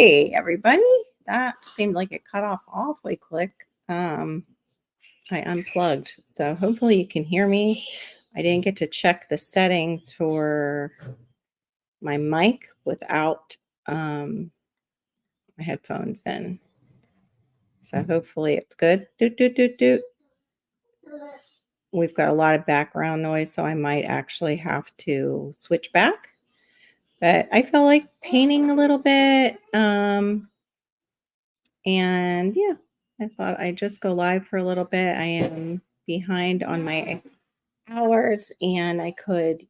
Hey, everybody. That seemed like it cut off awfully quick. I unplugged, so hopefully you can hear me. I didn't get to check the settings for my mic without my headphones in. So hopefully it's good. Doot, doot, doot, doot. We've got a lot of background noise, so I might actually have to switch back. But I feel like painting a little bit. And yeah, I thought I'd just go live for a little bit. I am behind on my hours and I could,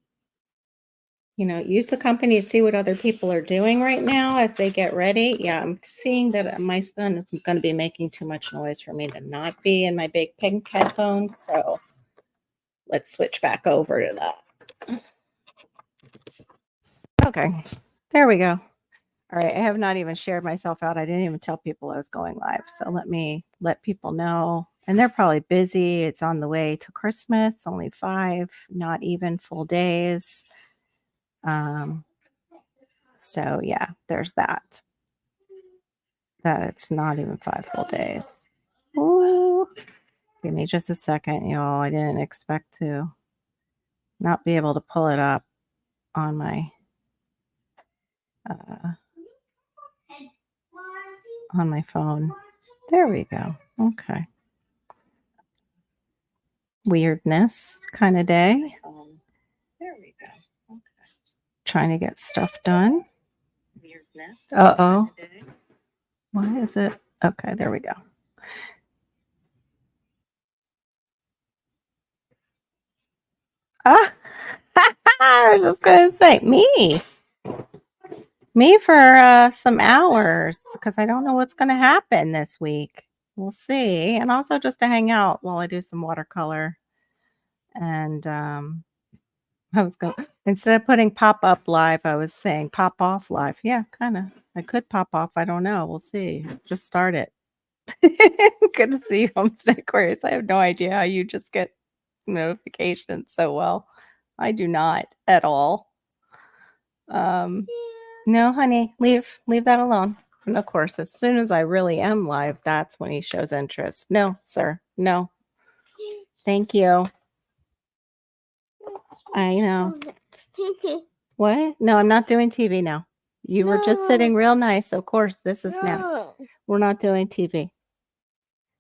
use the company to see what other people are doing right now as they get ready. Yeah, I'm seeing that my son is going to be making too much noise for me to not be in my big pink headphones. So let's switch back over to that. Okay, there we go. All right, I have not even shared myself out. I didn't even tell people I was going live. So let me let people know. And they're probably busy. It's on the way to Christmas, only 5, not even full days. So yeah, there's that. That it's not even 5 full days. Ooh. Give me just a second, y'all. I didn't expect to not be able to pull it up on my phone. There we go. Okay. Weirdness kind of day. There we go. Okay. Trying to get stuff done. Weirdness. Uh-oh. Why is it? Okay, there we go. I was just going to say, me for some hours because I don't know what's going to happen this week. We'll see. And also just to hang out while I do some watercolor. And I was going instead of putting pop up live, I was saying pop off live. Yeah, kind of. I could pop off. I don't know. We'll see. Just start it. Good to see you, Homestead Aquarius. I have no idea how you just get notifications so well. I do not at all. No, honey, leave that alone. And of course, as soon as I really am live, that's when he shows interest. No, sir. No. Thank you. I know. What? No, I'm not doing TV now. You were just sitting real nice. Of course, this is now. We're not doing TV.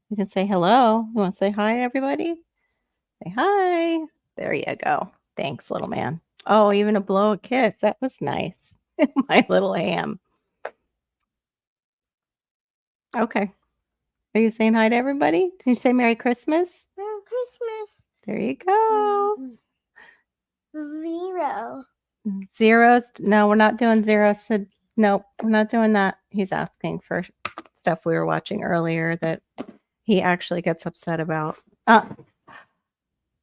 You can say hello. You want to say hi to everybody? Say hi. There you go. Thanks, little man. Oh, even a blow a kiss. That was nice. My little ham. Okay. Are you saying hi to everybody? Can you say Merry Christmas? Merry Christmas. There you go. 0. Zeros. No, we're not doing zeros. Nope, we're not doing that. He's asking for stuff we were watching earlier that he actually gets upset about.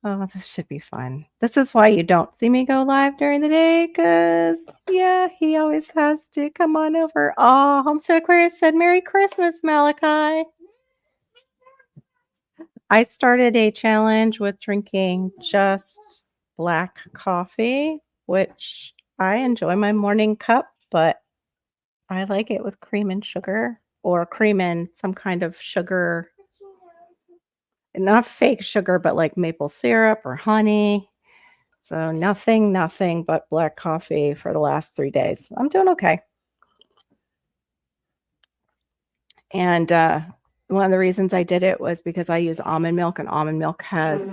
Oh, this should be fun. This is why you don't see me go live during the day, because, yeah, he always has to come on over. Oh, Homestead Aquarius said Merry Christmas, Malachi. I started a challenge with drinking just black coffee, which I enjoy my morning cup, but I like it with cream and sugar or cream and some kind of sugar. Not fake sugar, but like maple syrup or honey. So nothing but black coffee for the last 3 days. I'm doing okay. And one of the reasons I did it was because I use almond milk, and almond milk has I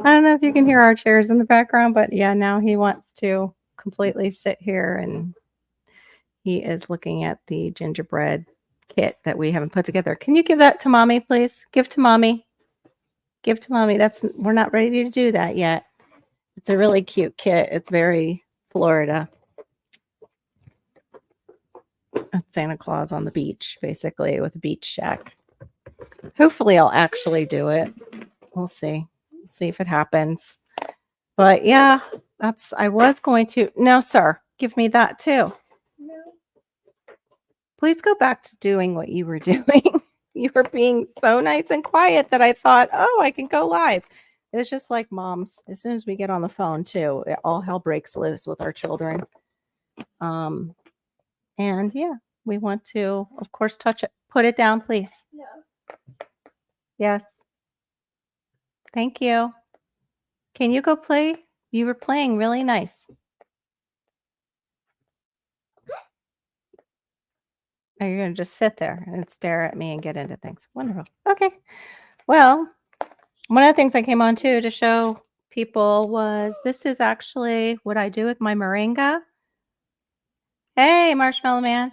don't know if you can hear our chairs in the background, but yeah, now he wants to completely sit here and he is looking at the gingerbread kit that we haven't put together. Can you give that to mommy, please? Give to mommy. Give to mommy. We're not ready to do that yet. It's a really cute kit. It's very Florida. A Santa Claus on the beach, basically, with a beach shack. Hopefully I'll actually do it. We'll see. We'll see if it happens. But yeah, I was going to. No, sir. Give me that too. No. Please go back to doing what you were doing. You were being so nice and quiet that I thought, oh, I can go live. It's just like moms. As soon as we get on the phone too, all hell breaks loose with our children. Um, and yeah, we want to, of course, touch it. Put it down, please. Yes. Thank you. Can you go play? You were playing really nice. Or you're gonna just sit there and stare at me and get into things. Wonderful. Okay. Well, one of the things I came on to show people was this is actually what I do with my moringa. Hey, Marshmallow Man.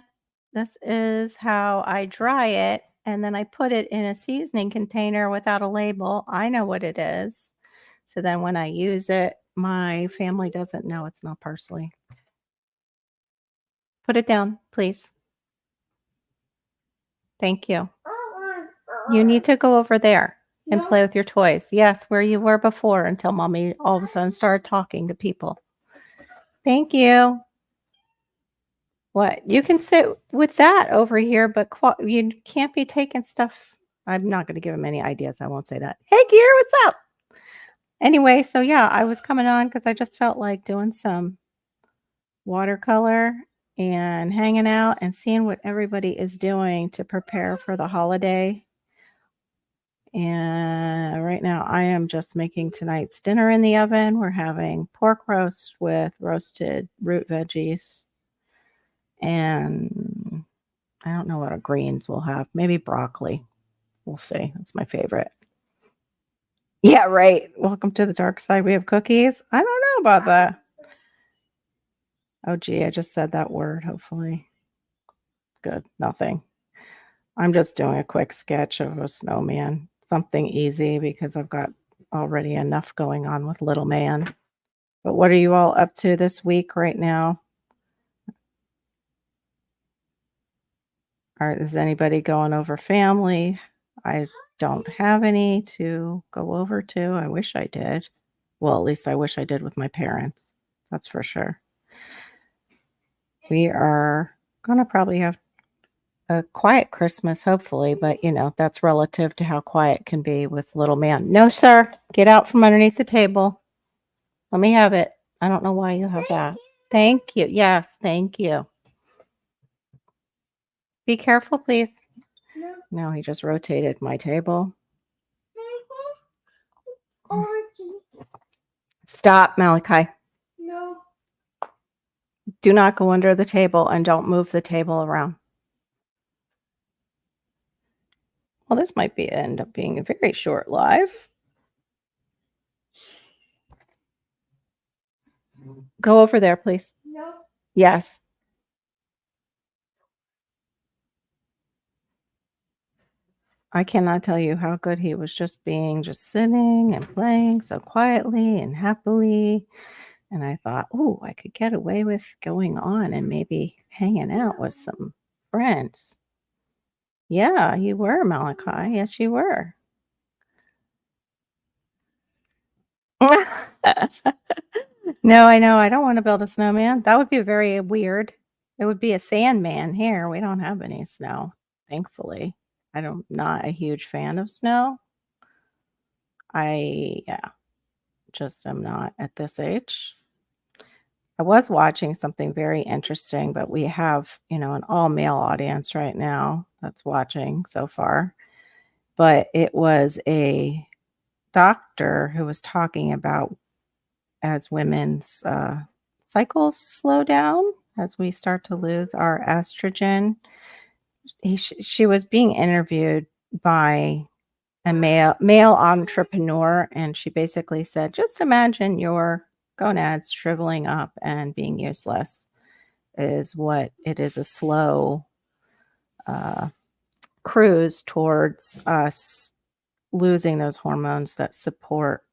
This is how I dry it, and then I put it in a seasoning container without a label. I know what it is. So then when I use it, my family doesn't know it's not parsley. Put it down, please. Thank you. You need to go over there and play with your toys. Yes, where you were before until mommy all of a sudden started talking to people. Thank you. What? You can sit with that over here, but you can't be taking stuff. I'm not going to give him any ideas. I won't say that. Hey, Gear, what's up? Anyway, so yeah, I was coming on because I just felt like doing some watercolor and hanging out and seeing what everybody is doing to prepare for the holiday. And right now I am just making tonight's dinner in the oven. We're having pork roast with roasted root veggies. And I don't know what our greens we'll have. Maybe broccoli. We'll see. That's my favorite. Yeah, right. Welcome to the dark side. We have cookies. I don't know about that. Oh, gee, I just said that word, hopefully. Good. Nothing. I'm just doing a quick sketch of a snowman. Something easy because I've got already enough going on with little man. But what are you all up to this week right now? Is anybody going over family? I don't have any to go over to. I wish I did. Well, at least I wish I did with my parents. That's for sure. We are going to probably have a quiet Christmas, hopefully, but that's relative to how quiet can be with little man. No, sir. Get out from underneath the table. Let me have it. I don't know why you have that. Thank you. Yes, thank you. Be careful, please. No, he just rotated my table. Stop, Malachi. No. Do not go under the table and don't move the table around. Well, this might end up being a very short live. Go over there, please. No. Yes. I cannot tell you how good he was just sitting and playing so quietly and happily. And I thought, oh, I could get away with going on and maybe hanging out with some friends. Yeah, you were, Malachi. Yes, you were. No, I know. I don't want to build a snowman. That would be very weird. It would be a sandman here. We don't have any snow, thankfully. I'm not a huge fan of snow. Yeah, just am not at this age. I was watching something very interesting, but we have, an all male audience right now that's watching so far. But it was a doctor who was talking about as women's cycles slow down, as we start to lose our estrogen. She was being interviewed by a male entrepreneur, and she basically said, just imagine your gonads shriveling up and being useless is what it is, a slow cruise towards us losing those hormones that support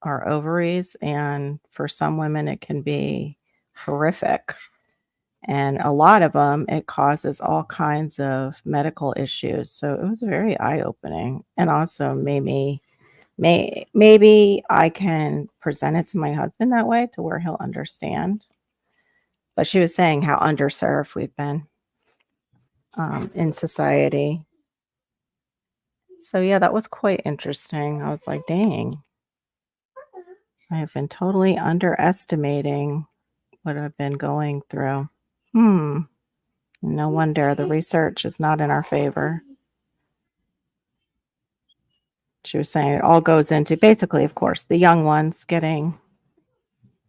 our ovaries. And for some women, it can be horrific. And a lot of them, it causes all kinds of medical issues. So it was very eye-opening, and also maybe I can present it to my husband that way to where he'll understand. But she was saying how underserved we've been in society. So yeah, that was quite interesting. I was like, dang. I've been totally underestimating what I've been going through. Hmm. No wonder the research is not in our favor. She was saying it all goes into basically, of course, the young ones getting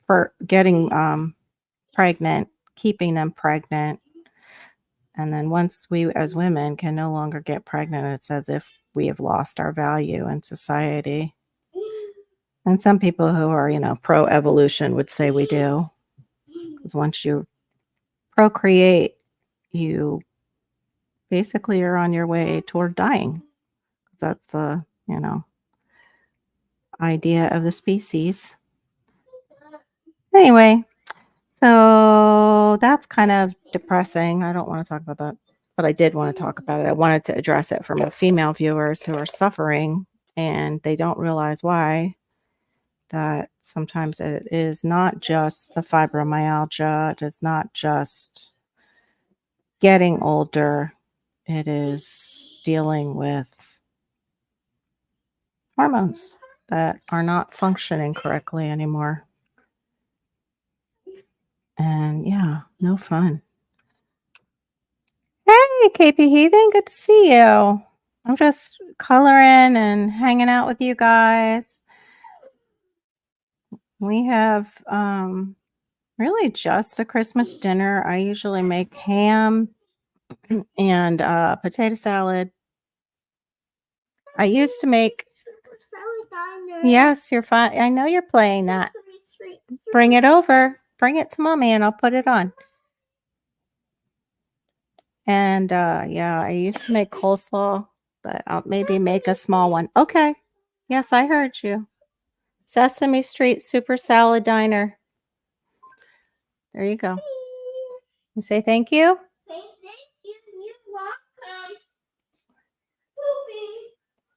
pregnant, keeping them pregnant, and then once we as women can no longer get pregnant, it's as if we have lost our value in society. And some people who are, pro evolution would say we do, because once you procreate, you basically are on your way toward dying. That's the, idea of the species. Anyway, so that's kind of depressing. I don't want to talk about that, but I did want to talk about it. I wanted to address it for my female viewers who are suffering and they don't realize why. That sometimes it is not just the fibromyalgia, it is not just getting older, it is dealing with hormones that are not functioning correctly anymore. And yeah, no fun. Hey, KP Heathen, good to see you. I'm just coloring and hanging out with you guys. We have really just a Christmas dinner. I usually make ham and potato salad. I used to make. Yes, you're fine. I know you're playing that. Bring it over. Bring it to mommy and I'll put it on. And yeah, I used to make coleslaw, but I'll maybe make a small one. Okay. Yes, I heard you. Sesame Street Super Salad Diner. There you go. You say thank you? Say thank you. You're welcome. Poopy.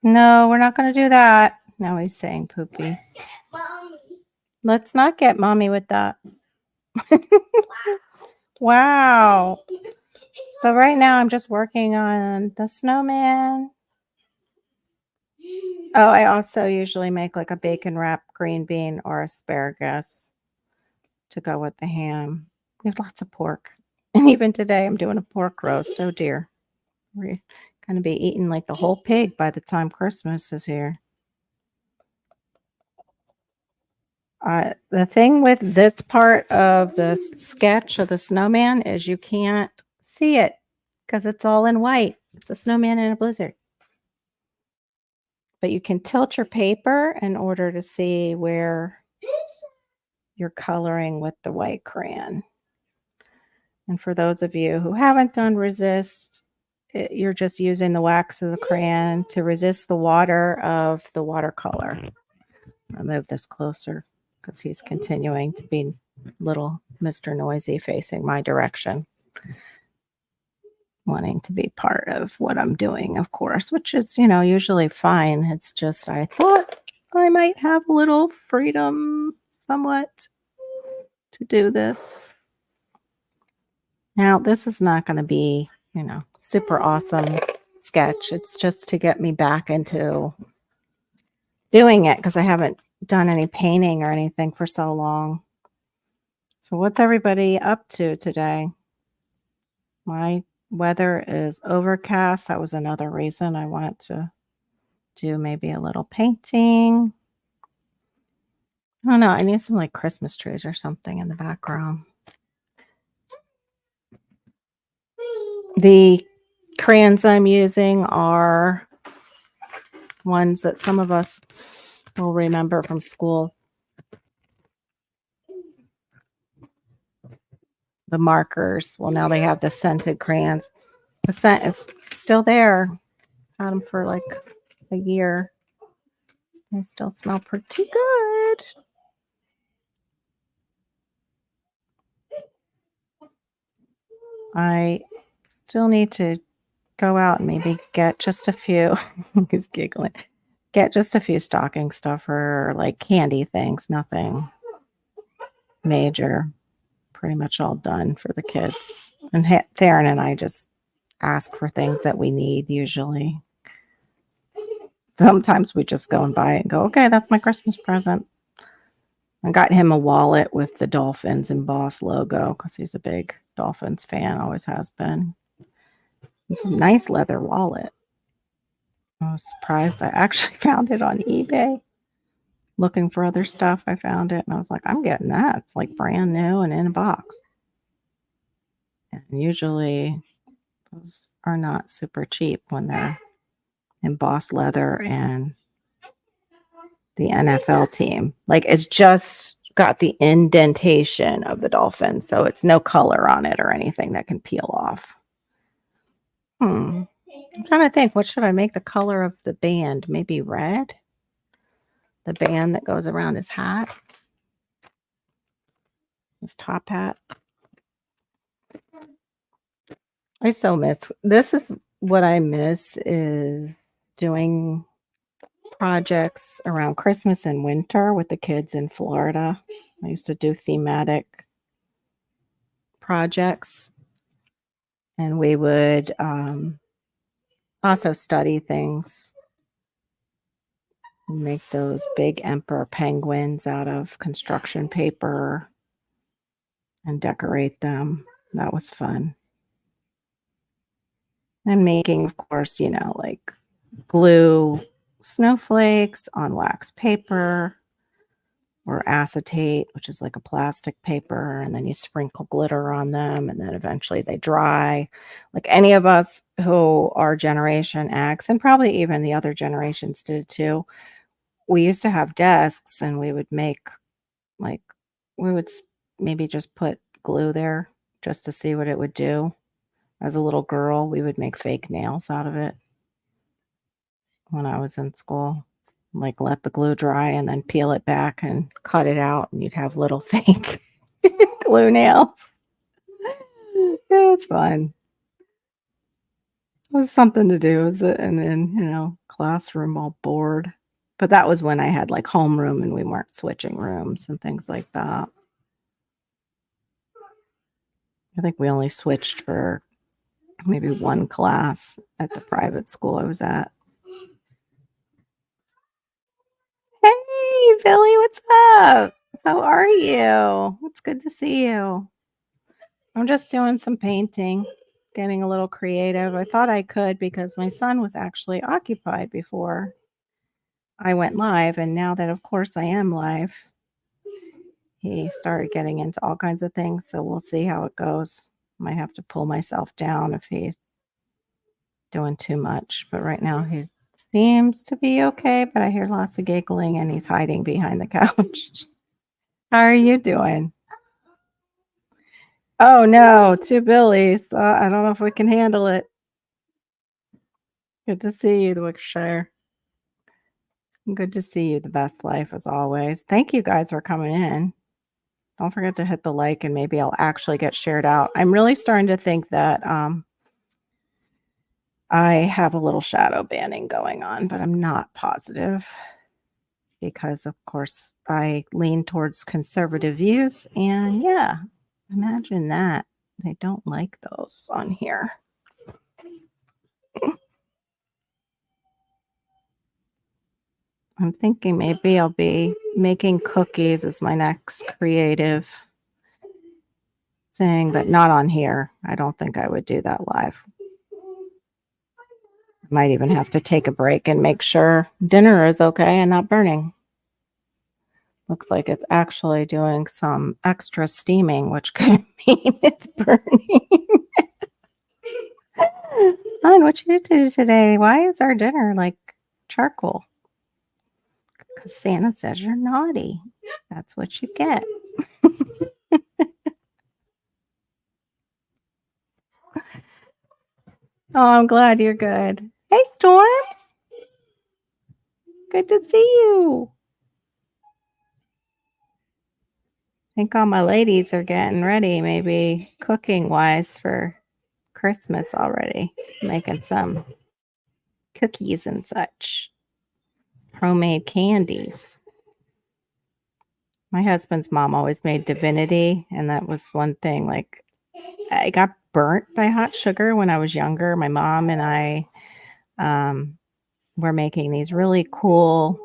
No, we're not going to do that. Now he's saying poopy. Let's get mommy. Let's not get mommy with that. Wow. So right now I'm just working on the snowman. Oh, I also usually make like a bacon wrap green bean or asparagus to go with the ham. We have lots of pork. And even today I'm doing a pork roast. Oh dear. We're going to be eating like the whole pig by the time Christmas is here. The thing with this part of the sketch of the snowman is you can't see it because it's all in white. It's a snowman in a blizzard. But you can tilt your paper in order to see where you're coloring with the white crayon. And for those of you who haven't done resist, you're just using the wax of the crayon to resist the water of the watercolor. I'll move this closer because he's continuing to be little Mr. Noisy facing my direction. Wanting to be part of what I'm doing, of course, which is, usually fine. It's just I thought I might have a little freedom somewhat to do this. Now, this is not going to be, super awesome sketch. It's just to get me back into doing it because I haven't done any painting or anything for so long. So what's everybody up to today? My weather is overcast. That was another reason I wanted to do maybe a little painting. I don't know. I need some like Christmas trees or something in the background. The crayons I'm using are ones that some of us will remember from school. The markers. Well, now they have the scented crayons. The scent is still there. Had them for like a year. They still smell pretty good. I still need to go out and maybe get just a few. He's giggling. Get just a few stocking stuffer, like candy things, nothing major. Pretty much all done for the kids. And Theron and I just ask for things that we need usually. Sometimes we just go and buy it and go, okay, that's my Christmas present. I got him a wallet with the Dolphins embossed logo because he's a big Dolphins fan, always has been. It's a nice leather wallet. I was surprised. I actually found it on eBay. Looking for other stuff, I found it and I was like, I'm getting that. It's like brand new and in a box. And usually those are not super cheap when they're embossed leather and the NFL team. Like it's just got the indentation of the Dolphins, so it's no color on it or anything that can peel off. I'm trying to think, what should I make the color of the band? Maybe red? The band that goes around his hat? His top hat? I so miss this is what I miss is doing projects around Christmas and winter with the kids in Florida. I used to do thematic projects and we would also study things, make those big emperor penguins out of construction paper and decorate them. That was fun. And making, of course, like glue snowflakes on wax paper or acetate, which is like a plastic paper, and then you sprinkle glitter on them, and then eventually they dry. Like any of us who are Generation X, and probably even the other generations did too, we used to have desks, and we would make like we would maybe just put glue there just to see what it would do. As a little girl, we would make fake nails out of it when I was in school. Like let the glue dry and then peel it back and cut it out, and you'd have little fake glue nails. Yeah, it's fun. It was something to do, was it? And then, classroom all bored. But that was when I had like homeroom and we weren't switching rooms and things like that. I think we only switched for maybe one class at the private school I was at. Hey, Billy, what's up? How are you? It's good to see you. I'm just doing some painting, getting a little creative. I thought I could because my son was actually occupied before I went live. And now that, of course, I am live, he started getting into all kinds of things. So we'll see how it goes. Might have to pull myself down if he's doing too much. But right now he seems to be okay. But I hear lots of giggling and he's hiding behind the couch. How are you doing? Oh no, 2 Billies. I don't know if we can handle it. Good to see you, the Wickshire. Good to see you, the best life as always. Thank you guys for coming in. Don't forget to hit the like and maybe I'll actually get shared out. I'm really starting to think that I have a little shadow banning going on, but I'm not positive because, of course, I lean towards conservative views. And yeah, imagine that. They don't like those on here. I'm thinking maybe I'll be making cookies as my next creative thing, but not on here. I don't think I would do that live. I might even have to take a break and make sure dinner is okay and not burning. Looks like it's actually doing some extra steaming, which could mean it's burning. Hon, what you do today? Why is our dinner like charcoal? Because Santa says you're naughty. That's what you get. Oh, I'm glad you're good. Hey, Storms. Good to see you. I think all my ladies are getting ready, maybe cooking wise for Christmas already. Making some cookies and such. Homemade candies. My husband's mom always made divinity, and that was one thing. Like, I got burnt by hot sugar when I was younger. My mom and I were making these really cool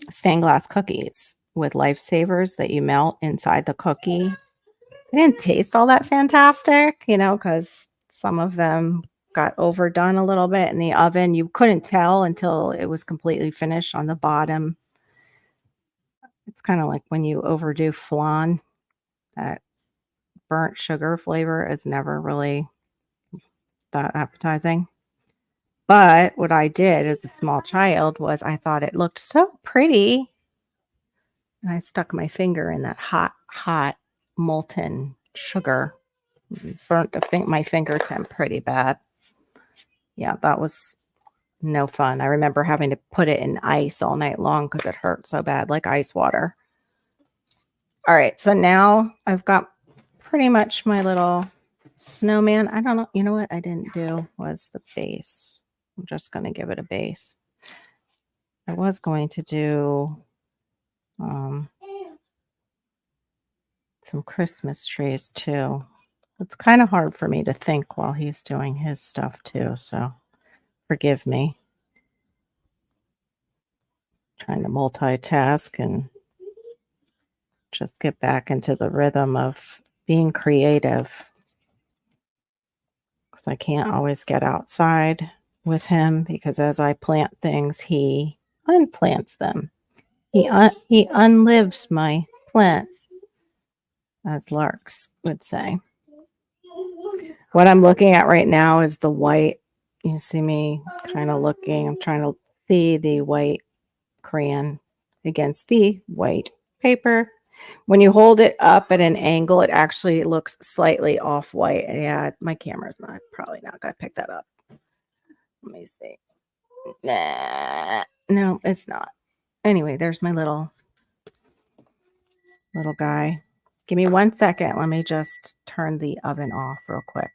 stained glass cookies with lifesavers that you melt inside the cookie. They didn't taste all that fantastic, because some of them got overdone a little bit in the oven. You couldn't tell until it was completely finished on the bottom. It's kinda like when you overdo flan, that burnt sugar flavor is never really that appetizing. But what I did as a small child was I thought it looked so pretty, and I stuck my finger in that hot, hot molten sugar. Burnt my fingertip pretty bad. Yeah, that was no fun. I remember having to put it in ice all night long because it hurt so bad, like ice water. All right, so now I've got pretty much my little snowman. I don't know. You know what I didn't do was the base. I'm just going to give it a base. I was going to do um, some Christmas trees too. It's kind of hard for me to think while he's doing his stuff too, so forgive me. Trying to multitask and just get back into the rhythm of being creative because I can't always get outside with him because as I plant things, he unplants them. He unlives my plants, as larks would say. What I'm looking at right now is the white. You see me kind of looking. I'm trying to see the white crayon against the white paper. When you hold it up at an angle, it actually looks slightly off white. Yeah, my camera's probably not going to pick that up. Let me see. Nah, no, it's not. Anyway, there's my little guy. Give me 1 second. Let me just turn the oven off real quick.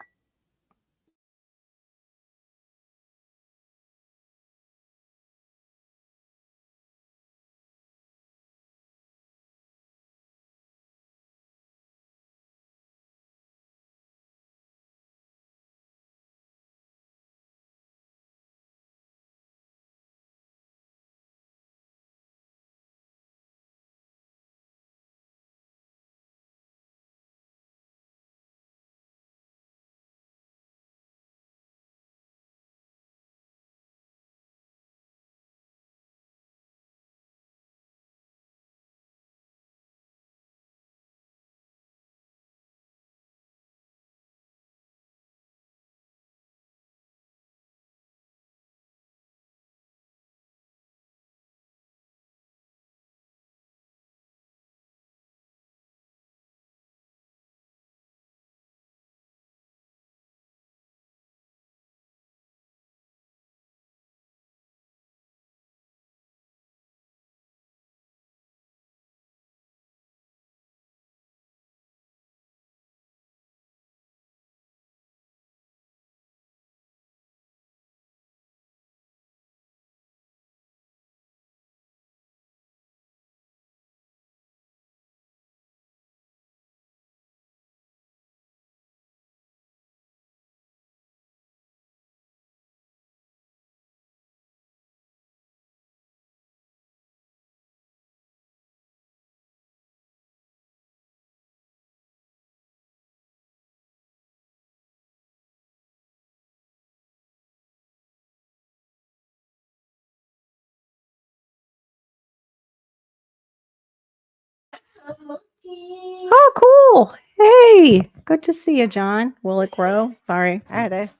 Oh, cool. Hey, good to see you, John. Will it grow? Sorry, I had to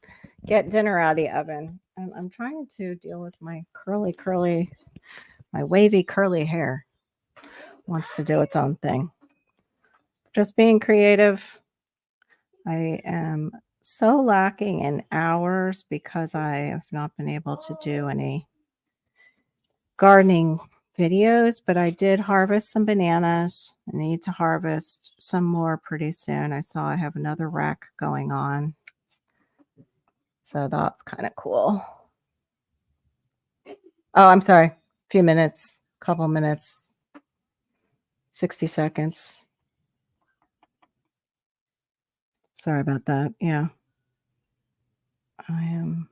get dinner out of the oven. I'm trying to deal with my my wavy curly hair. Wants to do its own thing. Just being creative. I am so lacking in hours because I have not been able to do any gardening videos, but I did harvest some bananas. I need to harvest some more pretty soon. I saw I have another rack going on. So that's kind of cool. Oh, I'm sorry. A few minutes, couple minutes, 60 seconds. Sorry about that. Yeah. I am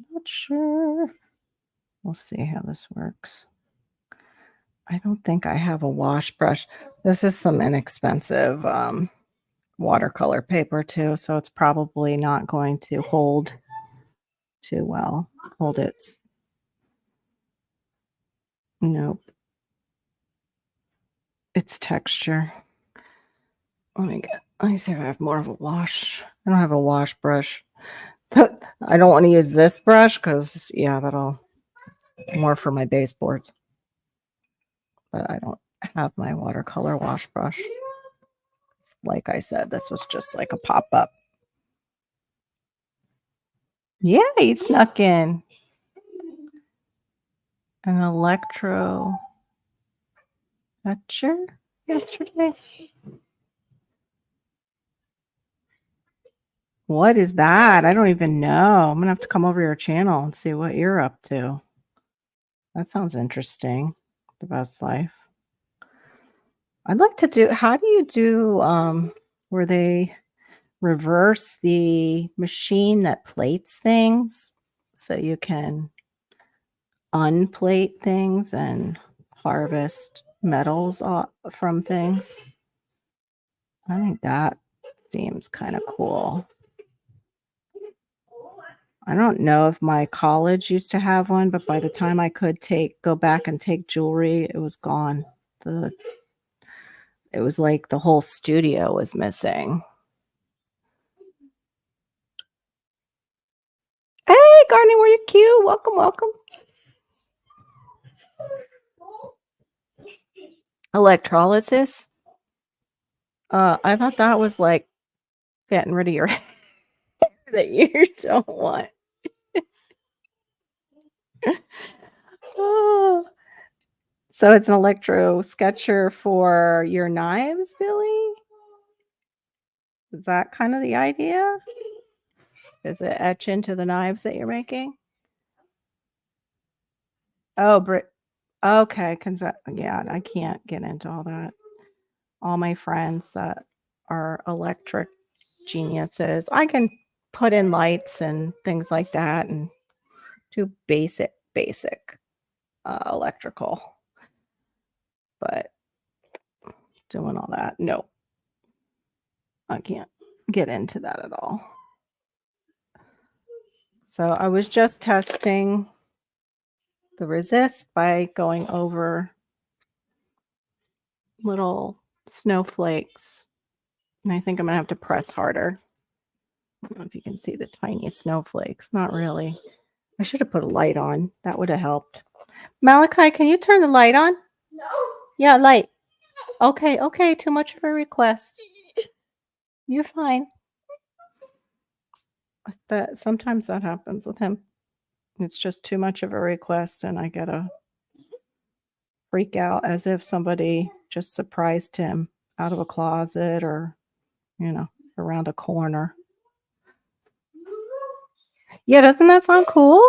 not sure. We'll see how this works. I don't think I have a wash brush. This is some inexpensive, watercolor paper too, so it's probably not going to hold too well. Hold its nope, its texture. Let me see if I have more of a wash. I don't have a wash brush. I don't wanna use this brush because yeah, that'll it's more for my baseboards, but I don't have my watercolor wash brush. Like I said, this was just like a pop-up. Yeah, he snuck in. An electro etcher yesterday. What is that? I don't even know. I'm gonna have to come over your channel and see what you're up to. That sounds interesting. The best life. I'd like to do how do you do where they reverse the machine that plates things so you can unplate things and harvest metals from things? I think that seems kind of cool. I don't know if my college used to have one, but by the time I could go back and take jewelry, it was gone. The It was like the whole studio was missing. Hey, Garney, were you cute? Welcome, welcome. Electrolysis? I thought that was like getting rid of your hair that you don't want. Oh, so it's an electro sketcher for your knives, Billy? Is that kind of the idea? Does it etch into the knives that you're making? Oh, okay, yeah, I can't get into all that. All my friends that are electric geniuses, I can put in lights and things like that and do basic electrical, but doing all that, no, I can't get into that at all. So I was just testing the resist by going over little snowflakes, and I think I'm gonna have to press harder. I don't know if you can see the tiny snowflakes. Not really. I should have put a light on. That would have helped. Malachi, can you turn the light on? No. Yeah, light. Okay, okay. Too much of a request. You're fine. Sometimes that happens with him. It's just too much of a request, and I gotta freak out as if somebody just surprised him out of a closet or, around a corner. Yeah, doesn't that sound cool?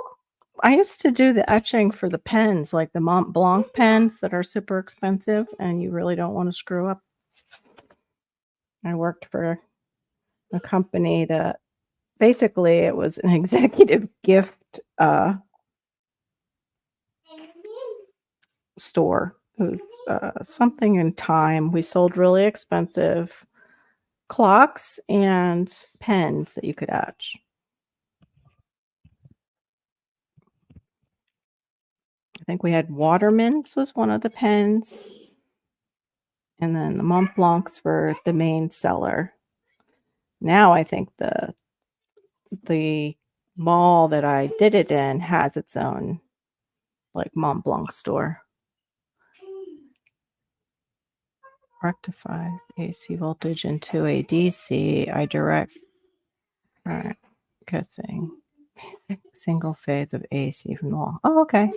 I used to do the etching for the pens, like the Mont Blanc pens that are super expensive and you really don't want to screw up. I worked for a company that basically it was an executive gift store. It was something in time. We sold really expensive clocks and pens that you could etch. I think we had Watermans was one of the pens. And then the Mont Blancs were the main seller. Now I think the mall that I did it in has its own like Mont Blanc store. Rectifies AC voltage into a DC. I direct current guessing single phase of AC from the wall. Oh, okay.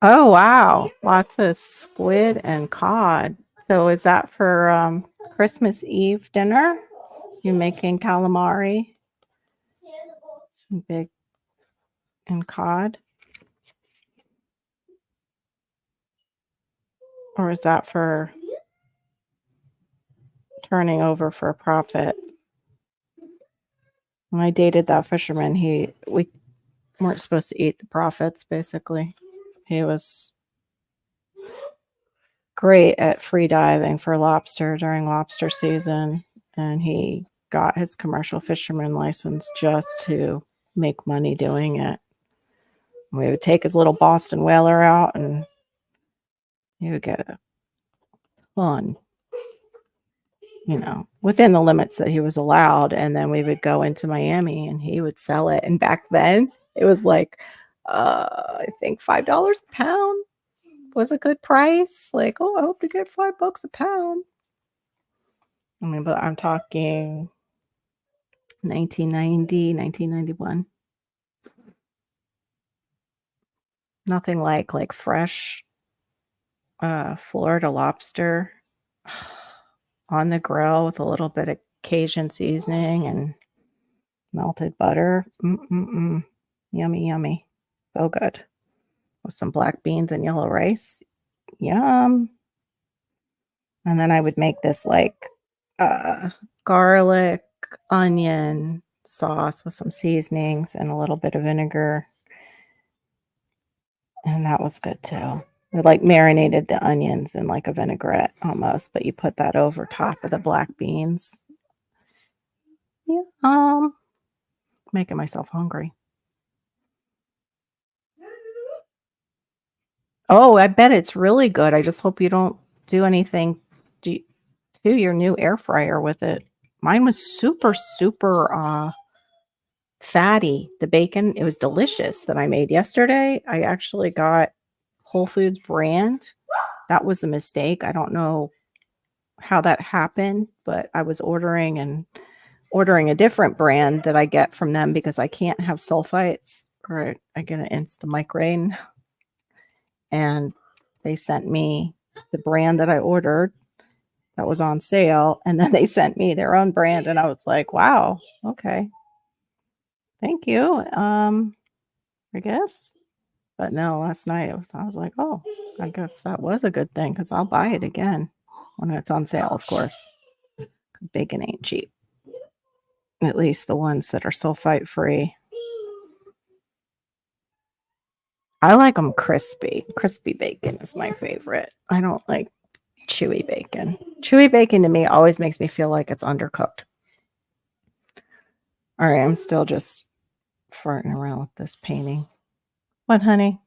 Oh, wow. Lots of squid and cod. So is that for Christmas Eve dinner? You making calamari? Big and cod? Or is that for turning over for a profit? When I dated that fisherman, weren't supposed to eat the profits, basically. He was great at free diving for lobster during lobster season, and he got his commercial fisherman license just to make money doing it. We would take his little Boston whaler out, and he would get a ton, within the limits that he was allowed. And then we would go into Miami, and he would sell it. And back then, it was like, I think $5 a pound was a good price. Like, oh, I hope to get $5 a pound. I mean, but I'm talking 1990, 1991. Nothing like fresh Florida lobster on the grill with a little bit of Cajun seasoning and melted butter. Yummy, yummy. So good. With some black beans and yellow rice. Yum. And then I would make this garlic, onion sauce with some seasonings and a little bit of vinegar. And that was good too. We marinated the onions in a vinaigrette almost, but you put that over top of the black beans. Yeah, making myself hungry. Oh, I bet it's really good. I just hope you don't do anything to your new air fryer with it. Mine was super, super fatty. The bacon, it was delicious that I made yesterday. I actually got Whole Foods brand. That was a mistake. I don't know how that happened, but I was ordering a different brand that I get from them because I can't have sulfites or I get an instant migraine. And they sent me the brand that I ordered that was on sale, and then they sent me their own brand, and I was like, wow, okay. Thank you. I guess. But no, last night I was like, oh, I guess that was a good thing because I'll buy it again when it's on sale, of course. Because bacon ain't cheap. At least the ones that are sulfite free. I like them crispy. Crispy bacon is my favorite. I don't like chewy bacon. Chewy bacon to me always makes me feel like it's undercooked. All right, I'm still just farting around with this painting. What, honey?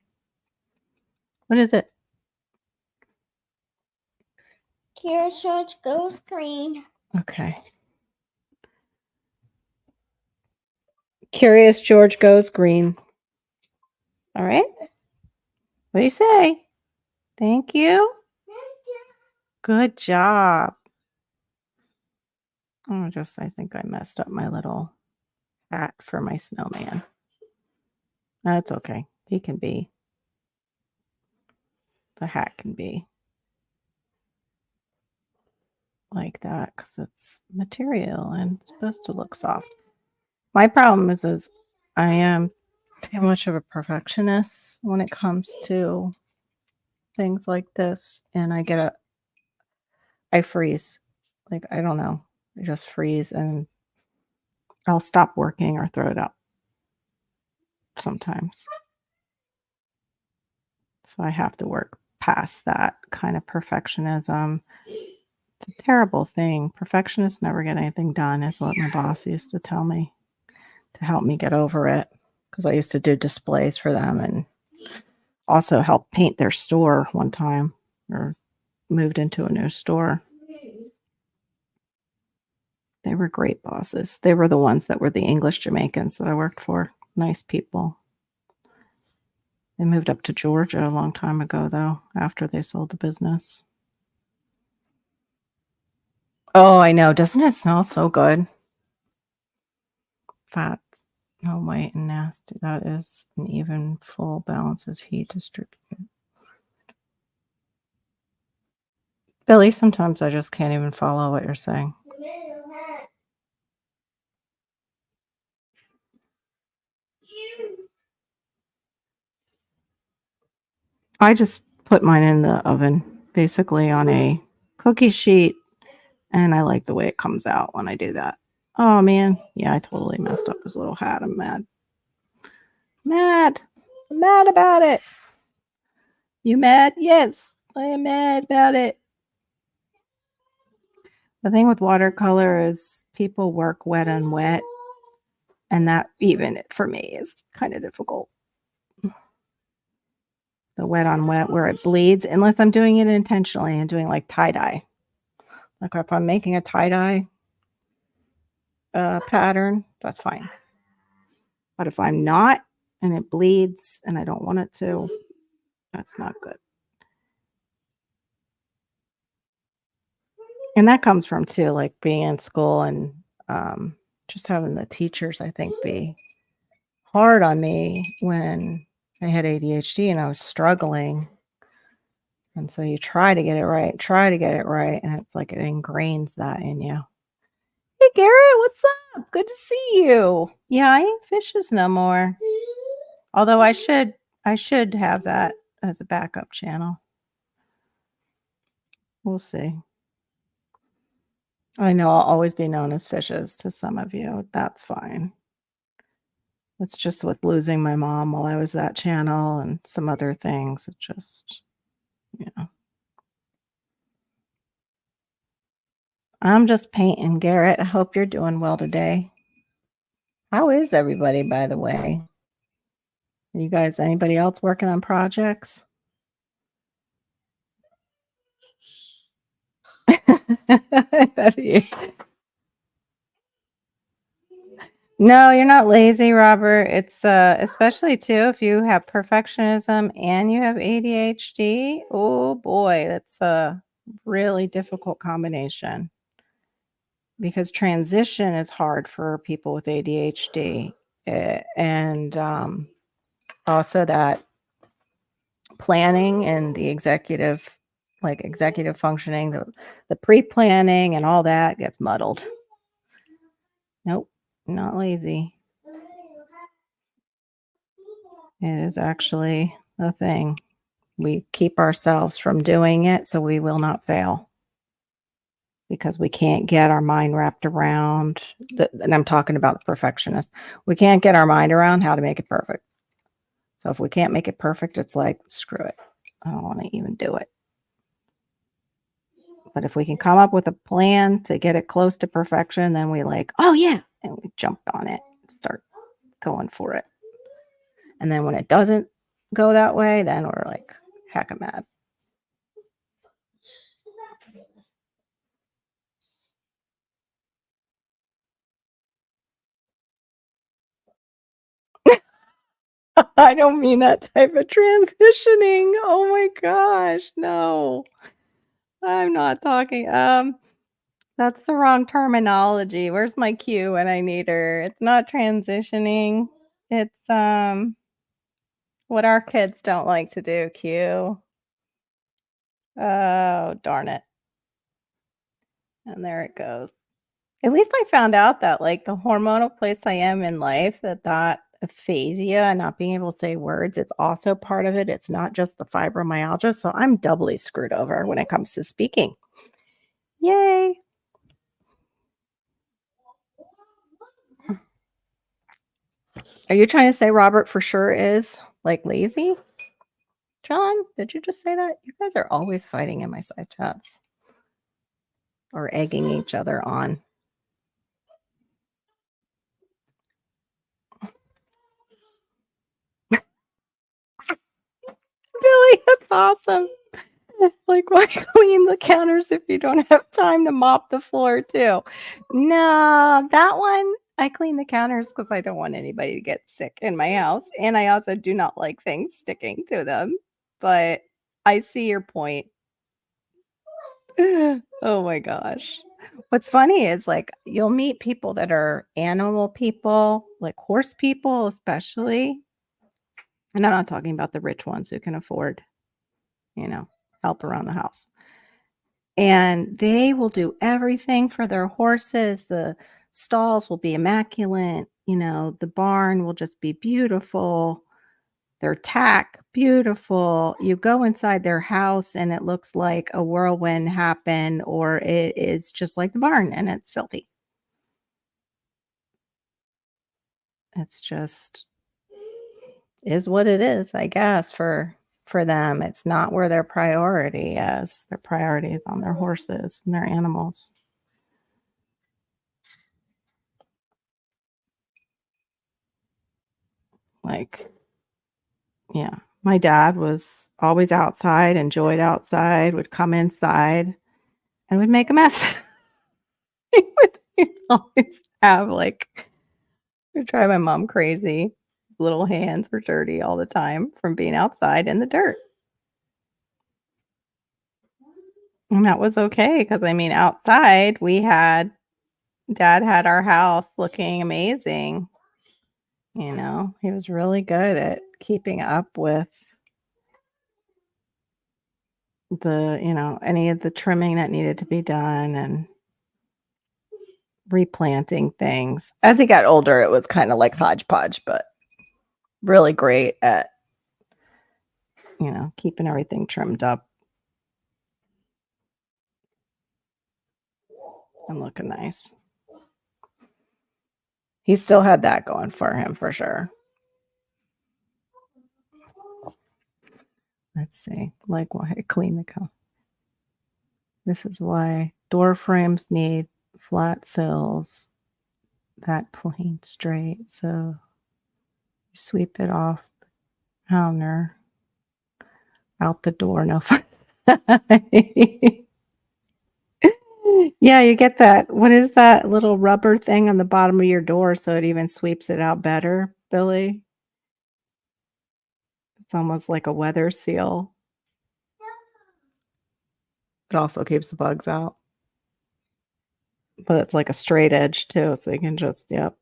What is it? Curious George goes green. Okay. Curious George goes green. All right. What do you say? Thank you. Good job. I think I messed up my little hat for my snowman. That's okay. The hat can be like that because it's material and it's supposed to look soft. My problem is I am too much of a perfectionist when it comes to things like this, and I freeze. I don't know. I just freeze and I'll stop working or throw it up sometimes. So I have to work past that kind of perfectionism. It's a terrible thing. Perfectionists never get anything done, is what my boss used to tell me to help me get over it. Because I used to do displays for them and also help paint their store one time, or moved into a new store. They were great bosses. They were the ones that were the English Jamaicans that I worked for. Nice people. They moved up to Georgia a long time ago, though, after they sold the business. Oh, I know. Doesn't it smell so good? Fats, no white and nasty. That is an even, full, balances heat distributed. Billy, sometimes I just can't even follow what you're saying. I just put mine in the oven, basically on a cookie sheet, and I like the way it comes out when I do that. Oh, man. Yeah, I totally messed up his little hat. I'm mad. Mad. I'm mad about it. You mad? Yes, I am mad about it. The thing with watercolor is people work wet on wet, and that even for me is kind of difficult. The wet on wet where it bleeds, unless I'm doing it intentionally and doing like tie dye. Like if I'm making a tie dye pattern, that's fine. But if I'm not and it bleeds and I don't want it to, that's not good. And that comes from too, like being in school and just having the teachers, I think, be hard on me when I had ADHD and I was struggling. And so you try to get it right, try to get it right. And it's like it ingrains that in you. Hey, Garrett, what's up? Good to see you. Yeah, I ain't fishes no more. Although I should have that as a backup channel. We'll see. I know I'll always be known as fishes to some of you. That's fine. It's just with losing my mom while I was that channel and some other things. It just, you know. I'm just painting, Garrett. I hope you're doing well today. How is everybody, by the way? Are you guys, anybody else working on projects? No, you're not lazy, Robert. It's especially too if you have perfectionism and you have ADHD. Oh boy, that's a really difficult combination because transition is hard for people with ADHD. And also that planning and the executive functioning, the pre-planning and all that gets muddled. Nope, not lazy. It is actually a thing. We keep ourselves from doing it so we will not fail because we can't get our mind wrapped around and I'm talking about the perfectionist. We can't get our mind around how to make it perfect. So if we can't make it perfect, it's like, screw it. I don't want to even do it. But if we can come up with a plan to get it close to perfection, then we like, oh yeah, and we jump on it, start going for it. And then when it doesn't go that way, then we're like heck mad. I don't mean that type of transitioning. Oh my gosh, no. I'm not talking. That's the wrong terminology. Where's my cue when I need her? It's not transitioning. It's what our kids don't like to do, Q. Oh, darn it. And there it goes. At least I found out that like the hormonal place I am in life, that aphasia and not being able to say words, it's also part of it. It's not just the fibromyalgia. So I'm doubly screwed over when it comes to speaking. Yay. Are you trying to say Robert for sure is like lazy? John, did you just say that? You guys are always fighting in my side chats or egging each other on. Billy, that's awesome. Like, why clean the counters if you don't have time to mop the floor too? No, that one, I clean the counters because I don't want anybody to get sick in my house. And I also do not like things sticking to them. But I see your point. Oh my gosh. What's funny is like you'll meet people that are animal people, like horse people, especially. And I'm not talking about the rich ones who can afford, help around the house. And they will do everything for their horses. The stalls will be immaculate. The barn will just be beautiful. Their tack, beautiful. You go inside their house and it looks like a whirlwind happened, or it is just like the barn and it's filthy. It's just is what it is, I guess, for them. It's not where their priority is. Their priority is on their horses and their animals. Like, yeah. My dad was always outside, enjoyed outside, would come inside and would make a mess. He'd always have, like would drive my mom crazy. Little hands were dirty all the time from being outside in the dirt. And that was okay because I mean, outside, dad had our house looking amazing. He was really good at keeping up with any of the trimming that needed to be done and replanting things. As he got older, it was kind of like hodgepodge, but really great at, keeping everything trimmed up and looking nice. He still had that going for him for sure. Let's see. Like why clean the color. This is why door frames need flat sills, that plain straight. So you sweep it off the counter, out the door. No fun. Yeah, you get that. What is that little rubber thing on the bottom of your door so it even sweeps it out better, Billy? It's almost like a weather seal. It also keeps the bugs out. But it's like a straight edge too, so you can just, yep,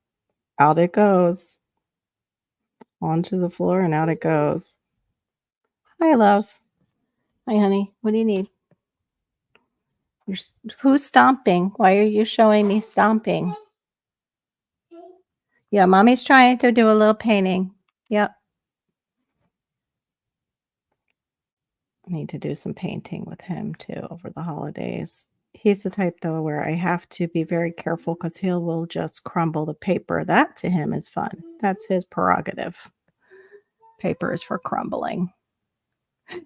out it goes. Onto the floor and out it goes. Hi, love. Hi, honey. What do you need? Who's stomping? Why are you showing me stomping? Yeah, mommy's trying to do a little painting. Yep. I need to do some painting with him too over the holidays. He's the type though where I have to be very careful because he will just crumble the paper. That to him is fun. That's his prerogative. Paper is for crumbling.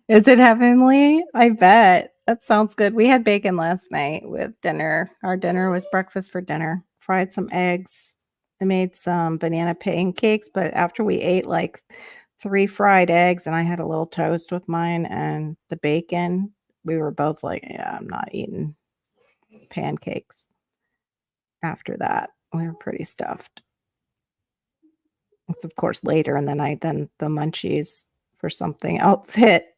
Is it heavenly? I bet. That sounds good. We had bacon last night with dinner. Our dinner was breakfast for dinner. Fried some eggs. I made some banana pancakes, but after we ate like 3 fried eggs and I had a little toast with mine and the bacon, we were both like, yeah, I'm not eating pancakes after that. We were pretty stuffed. It's of course later in the night, then the munchies for something else hit.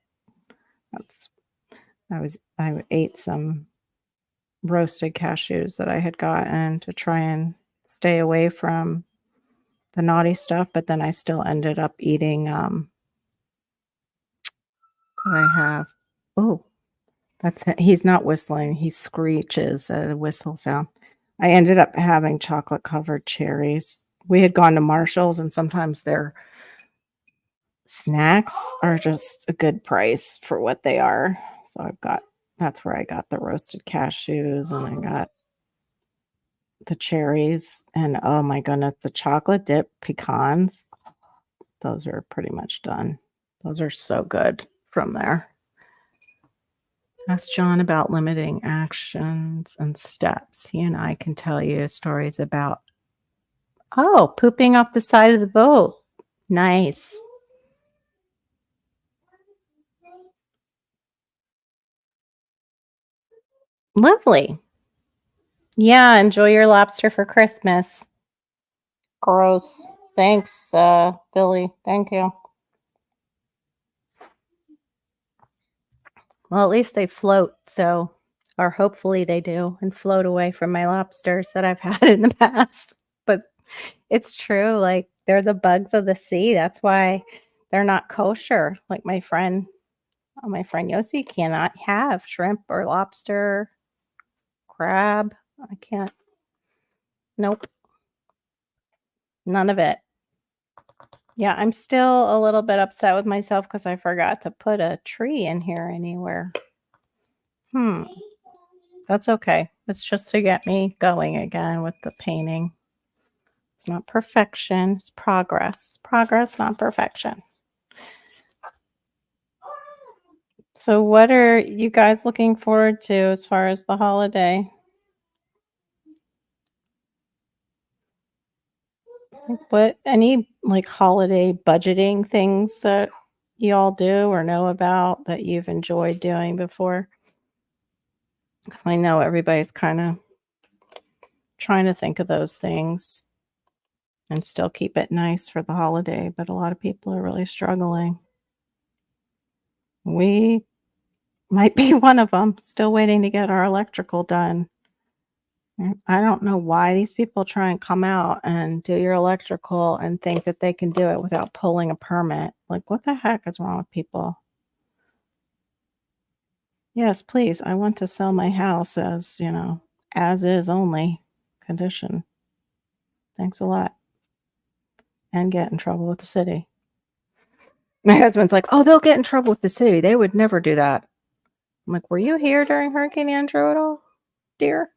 That's I ate some roasted cashews that I had gotten to try and stay away from the naughty stuff, but then I still ended up eating I have oh, he's not whistling, he screeches at a whistle sound. I ended up having chocolate covered cherries. We had gone to Marshall's and sometimes their snacks are just a good price for what they are. So that's where I got the roasted cashews and I got the cherries and oh my goodness, the chocolate dip pecans. Those are pretty much done. Those are so good from there. Ask John about limiting actions and steps. He and I can tell you stories about, pooping off the side of the boat. Nice. Lovely. Yeah, enjoy your lobster for Christmas. Gross. Thanks, Billy. Thank you. Well, at least they float, or hopefully they do, and float away from my lobsters that I've had in the past. But it's true, like, they're the bugs of the sea. That's why they're not kosher. Like my friend Yossi cannot have shrimp or lobster, crab. I can't. Nope. None of it. Yeah, I'm still a little bit upset with myself because I forgot to put a tree in here anywhere. That's okay. It's just to get me going again with the painting. It's not perfection, it's progress. Progress, not perfection. So what are you guys looking forward to as far as the holiday? What any like holiday budgeting things that y'all do or know about that you've enjoyed doing before? 'Cause I know everybody's kind of trying to think of those things and still keep it nice for the holiday, but a lot of people are really struggling. We might be one of them, still waiting to get our electrical done. I don't know why these people try and come out and do your electrical and think that they can do it without pulling a permit. Like, what the heck is wrong with people? Yes, please. I want to sell my house as, as is only condition. Thanks a lot. And get in trouble with the city. My husband's like, oh, they'll get in trouble with the city. They would never do that. I'm like, were you here during Hurricane Andrew at all, dear?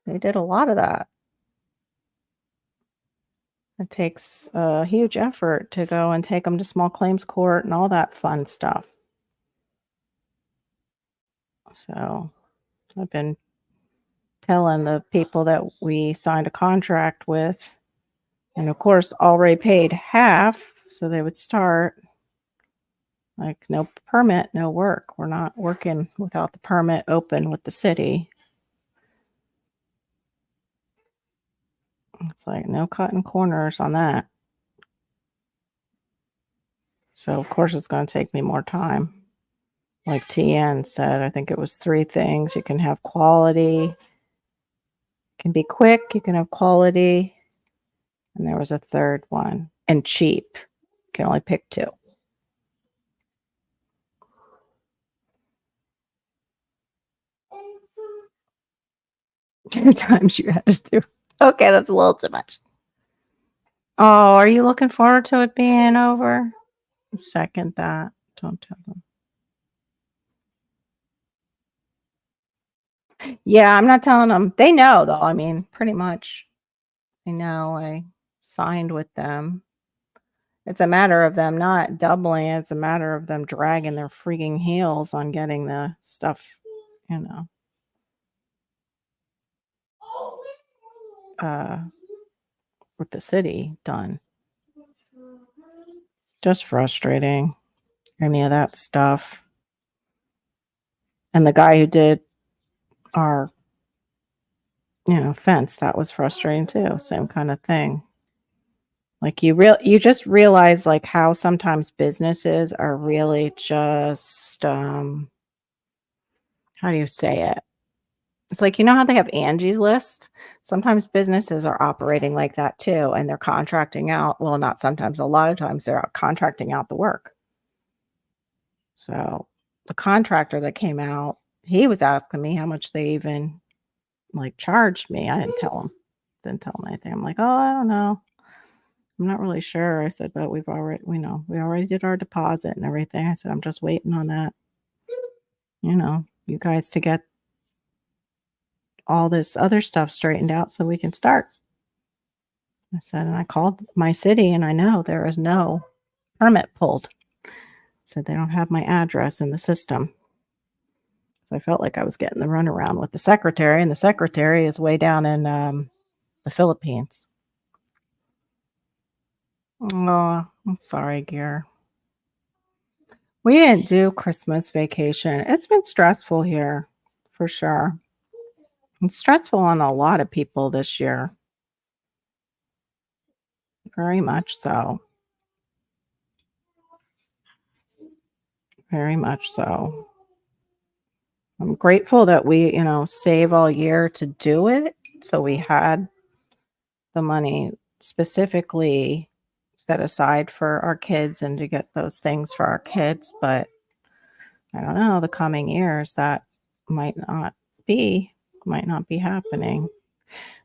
They did a lot of that. It takes a huge effort to go and take them to small claims court and all that fun stuff. So I've been telling the people that we signed a contract with, and of course, already paid half, so they would start. Like, no permit, no work. We're not working without the permit open with the city. It's like no cutting corners on that. So, of course, it's going to take me more time. Like TN said, I think it was 3 things. You can have quality, can be quick, you can have quality, and there was a third one, and cheap. You can only pick 2. 2 times you had to do. Okay, that's a little too much. Oh, are you looking forward to it being over? Second that. Don't tell them. Yeah, I'm not telling them. They know, though. I mean, pretty much. They know I signed with them. It's a matter of them not doubling. It's a matter of them dragging their freaking heels on getting the stuff, you know, uh, with the city done. Just frustrating. Any of that stuff. And the guy who did our, fence, that was frustrating too. Same kind of thing. Like you just realize like how sometimes businesses are really just how do you say it? It's like, how they have Angie's List? Sometimes businesses are operating like that too, and they're contracting out. Well, not sometimes, a lot of times they're out contracting out the work. So the contractor that came out, he was asking me how much they even like charged me. I didn't tell him anything. I'm like, oh, I don't know. I'm not really sure. I said, but we already did our deposit and everything. I said, I'm just waiting on that, you guys to get all this other stuff straightened out so we can start. I said, and I called my city and I know there is no permit pulled. So they don't have my address in the system. So I felt like I was getting the runaround with the secretary, and the secretary is way down in the Philippines. Oh, I'm sorry, Gear. We didn't do Christmas vacation. It's been stressful here, for sure. It's stressful on a lot of people this year. Very much so. Very much so. I'm grateful that we, save all year to do it. So we had the money specifically set aside for our kids and to get those things for our kids. But I don't know, the coming years that might not be happening.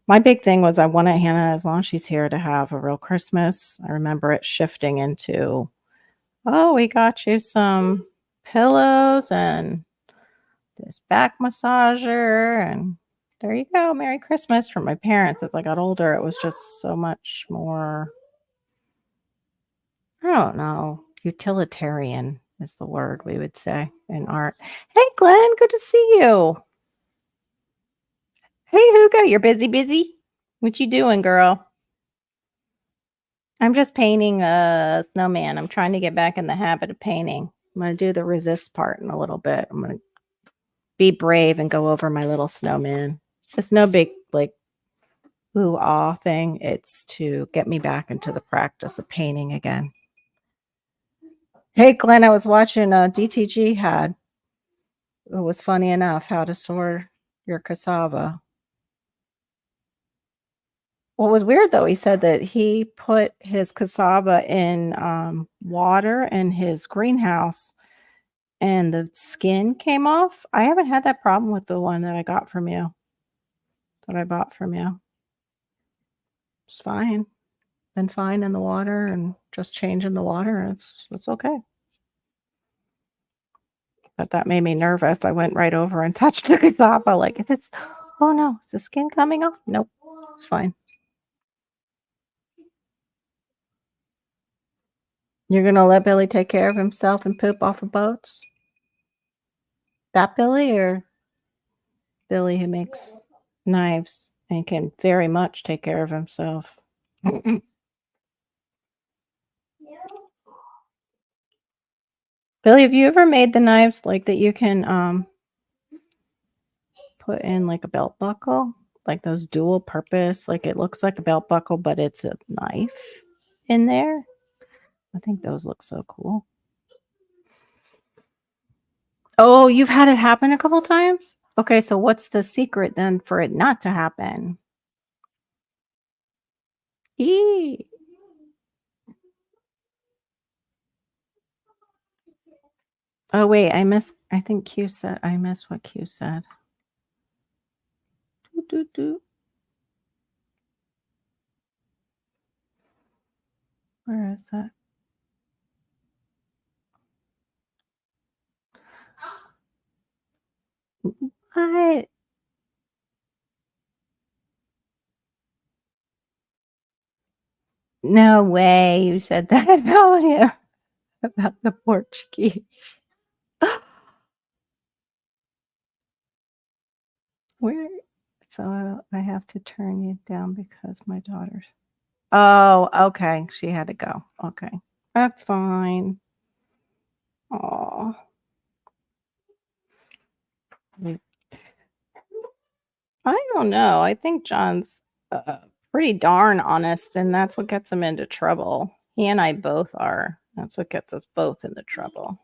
My big thing was I wanted Hannah, as long as she's here, to have a real Christmas. I remember it shifting into, oh, we got you some pillows and this back massager and There you go. Merry Christmas from my parents. As I got older, it was just so much more, I don't know, utilitarian is the word we would say in art. Hey, Glenn, good to see you. Hey, Hugo, you're busy? What you doing, girl? I'm just painting a snowman. I'm trying to get back in the habit of painting. I'm going to do the resist part in a little bit. I'm going to be brave and go over my little snowman. It's no big, like, ooh-ah thing. It's to get me back into the practice of painting again. Hey, Glenn, I was watching DTG had, it was funny enough, how to store your cassava. What was weird, though, he said that he put his cassava in water in his greenhouse and the skin came off. I haven't had that problem with the one that I got from you, that I bought from you. It's fine. Been fine in the water and just changing the water. It's okay. But that made me nervous. I went right over and touched the cassava like, oh no, is the skin coming off? Nope, it's fine. You're going to let Billy take care of himself and poop off of boats? That Billy or Billy who makes knives and can very much take care of himself? Billy, have you ever made the knives like that you can put in like a belt buckle? Like those dual purpose, like it looks like a belt buckle, but it's a knife in there. I think those look so cool. Oh, you've had it happen a couple times? Okay, so what's the secret then for it not to happen? Eee. Oh, wait, I think Q said, I missed what Q said. Doo, doo, doo. Where is that? What? No way you said that about him, about the Portuguese. Where? So I have to turn you down because my daughter's. Oh, okay. She had to go. Okay. That's fine. Oh. I don't know. I think John's pretty darn honest, and that's what gets him into trouble. He and I both are. That's what gets us both into trouble.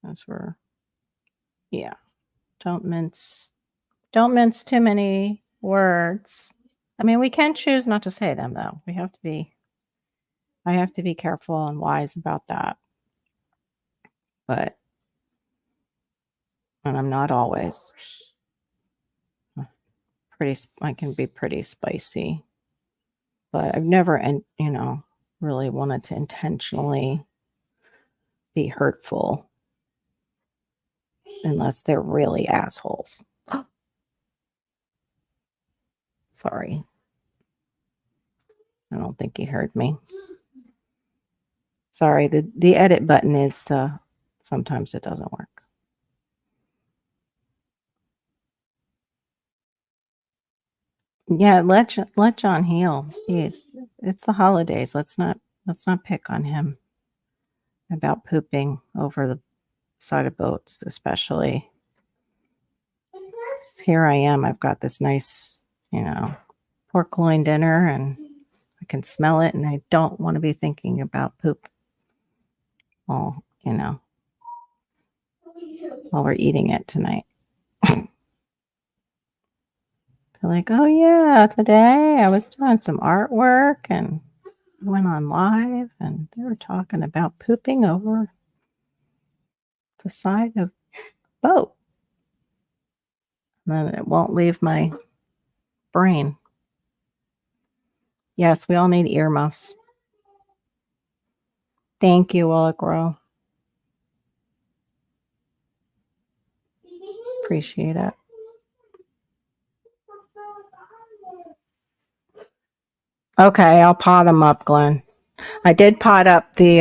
That's where, yeah. Don't mince too many words. I mean, we can choose not to say them though. I have to be careful and wise about that. But and I'm not always I can be pretty spicy. But I've never really wanted to intentionally be hurtful unless they're really assholes. Sorry. I don't think he heard me. Sorry, the edit button is sometimes it doesn't work. Yeah, let John heal. It's the holidays. Let's not pick on him about pooping over the side of boats, especially. Here I am. I've got this nice, pork loin dinner and I can smell it and I don't want to be thinking about poop while we're eating it tonight. Like, oh yeah, today I was doing some artwork and went on live and they were talking about pooping over the side of a boat. And then it won't leave my brain. Yes, we all need earmuffs. Thank you, Will It Grow. Appreciate it. Okay, I'll pot them up, Glenn. I did pot up the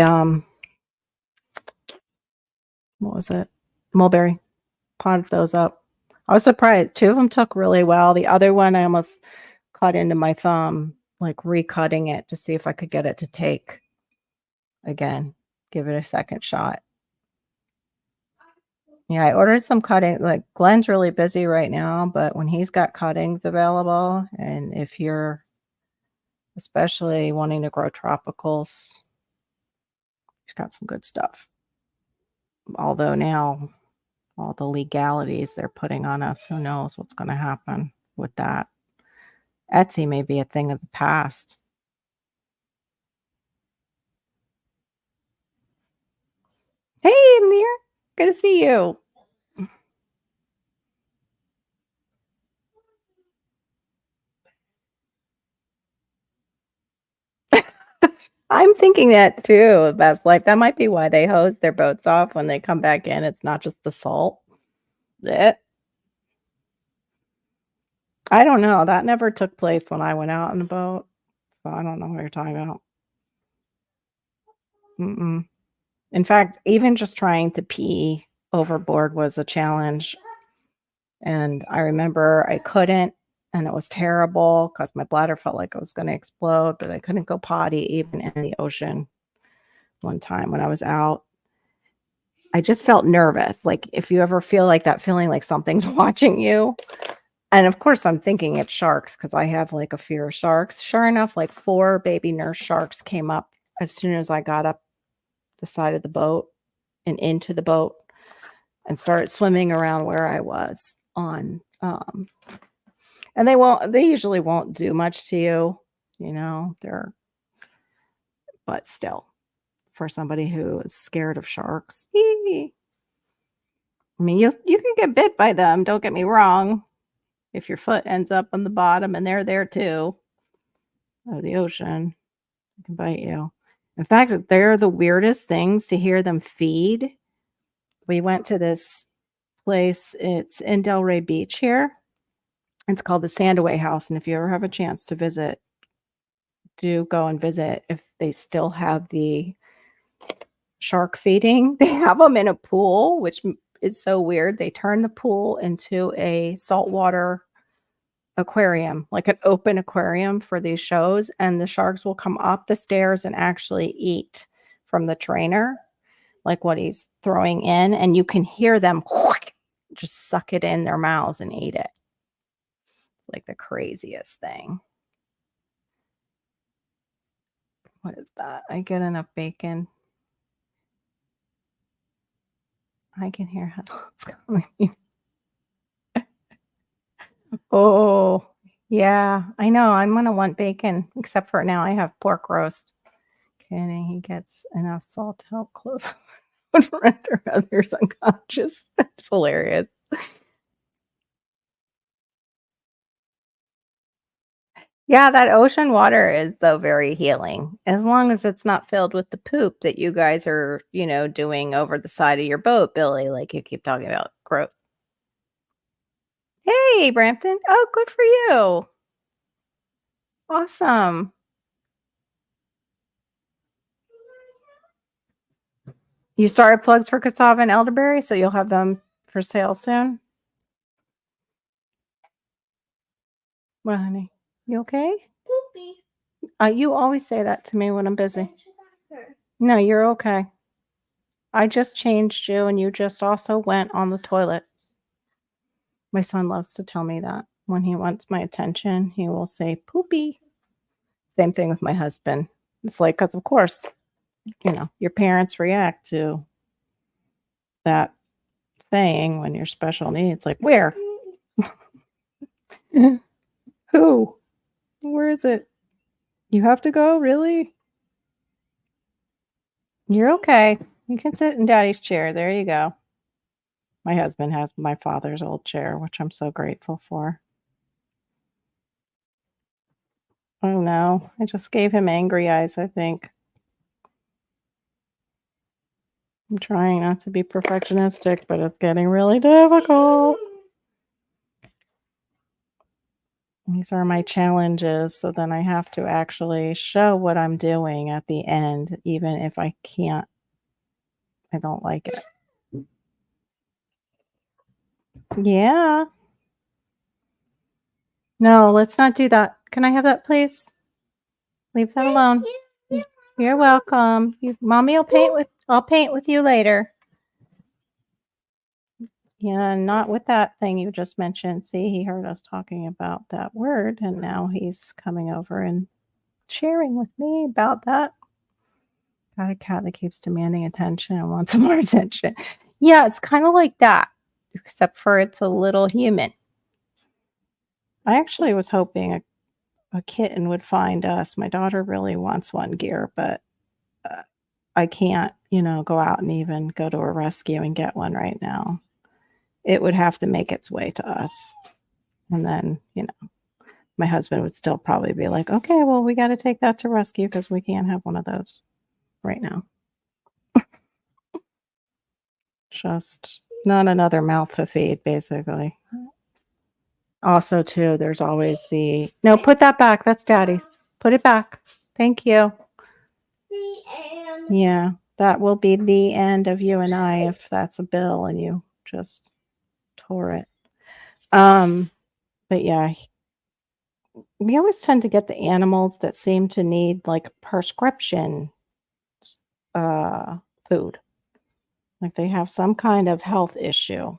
what was it? Mulberry. Potted those up. I was surprised. 2 of them took really well. The other one I almost cut into my thumb, like recutting it to see if I could get it to take again. Give it a second shot. Yeah, I ordered some cutting. Like Glenn's really busy right now, but when he's got cuttings available, and if you're especially wanting to grow tropicals, he's got some good stuff. Although now all the legalities they're putting on us, who knows what's going to happen with that. Etsy may be a thing of the past. Hey, Amir. Good to see you. I'm thinking that too, Best Life. That might be why they hose their boats off when they come back in. It's not just the salt. Blech. I don't know. That never took place when I went out on a boat. So I don't know what you're talking about. Mm-mm. In fact, even just trying to pee overboard was a challenge. And I remember I couldn't, and it was terrible because my bladder felt like it was going to explode, but I couldn't go potty even in the ocean. One time when I was out, I just felt nervous. Like if you ever feel like that feeling like something's watching you. And of course, I'm thinking it's sharks because I have like a fear of sharks. Sure enough, like 4 baby nurse sharks came up as soon as I got up the side of the boat and into the boat and started swimming around where I was on. And they usually won't do much to you, but still, for somebody who is scared of sharks, I mean, you can get bit by them. Don't get me wrong. If your foot ends up on the bottom and they're there too, of the ocean, it can bite you. In fact, they're the weirdest things to hear them feed. We went to this place. It's in Delray Beach here. It's called the Sandaway House. And if you ever have a chance to visit, do go and visit if they still have the shark feeding. They have them in a pool, which is so weird. They turn the pool into a saltwater aquarium, like an open aquarium for these shows, and the sharks will come up the stairs and actually eat from the trainer, like what he's throwing in, and you can hear them just suck it in their mouths and eat it. Like the craziest thing. What is that? I get enough bacon. I can hear headlines calling. Oh, yeah. I know. I'm gonna want bacon, except for now I have pork roast. Kidding. He gets enough salt to help close would render others unconscious. That's hilarious. Yeah, that ocean water is though very healing, as long as it's not filled with the poop that you guys are, doing over the side of your boat, Billy, like you keep talking about. Gross. Hey, Brampton. Oh, good for you. Awesome. You started plugs for cassava and elderberry, so you'll have them for sale soon? Well, honey, you okay? Poopy. You always say that to me when I'm busy. No, you're okay. I just changed you, and you just also went on the toilet. My son loves to tell me that. When he wants my attention, he will say, poopy. Same thing with my husband. It's like, because of course, your parents react to that saying when you're special needs. Like, where? Who? Where is it? You have to go? Really? You're okay. You can sit in daddy's chair. There you go. My husband has my father's old chair, which I'm so grateful for. Oh no, I just gave him angry eyes, I think. I'm trying not to be perfectionistic, but it's getting really difficult. These are my challenges, so then I have to actually show what I'm doing at the end, even if I can't I don't like it. Yeah. No, let's not do that. Can I have that, please? Leave that alone. You're welcome. Mommy will paint with I'll paint with you later. Yeah, not with that thing you just mentioned. See, he heard us talking about that word, and now he's coming over and sharing with me about that. Got a cat that keeps demanding attention and wants more attention. Yeah, it's kinda like that, except for it's a little human. I actually was hoping a kitten would find us. My daughter really wants one, Gear, but, uh, I can't, go out and even go to a rescue and get one right now. It would have to make its way to us, and then, my husband would still probably be like, "Okay, well, we gotta take that to rescue because we can't have one of those right now." Just not another mouth to feed, basically. Also, too, there's always the, "No, put that back, that's daddy's. Put it back. Thank you." The end. Yeah, that will be the end of you and I if that's a bill and you just tore it. But yeah, we always tend to get the animals that seem to need, like, prescription, uh, food. Like, they have some kind of health issue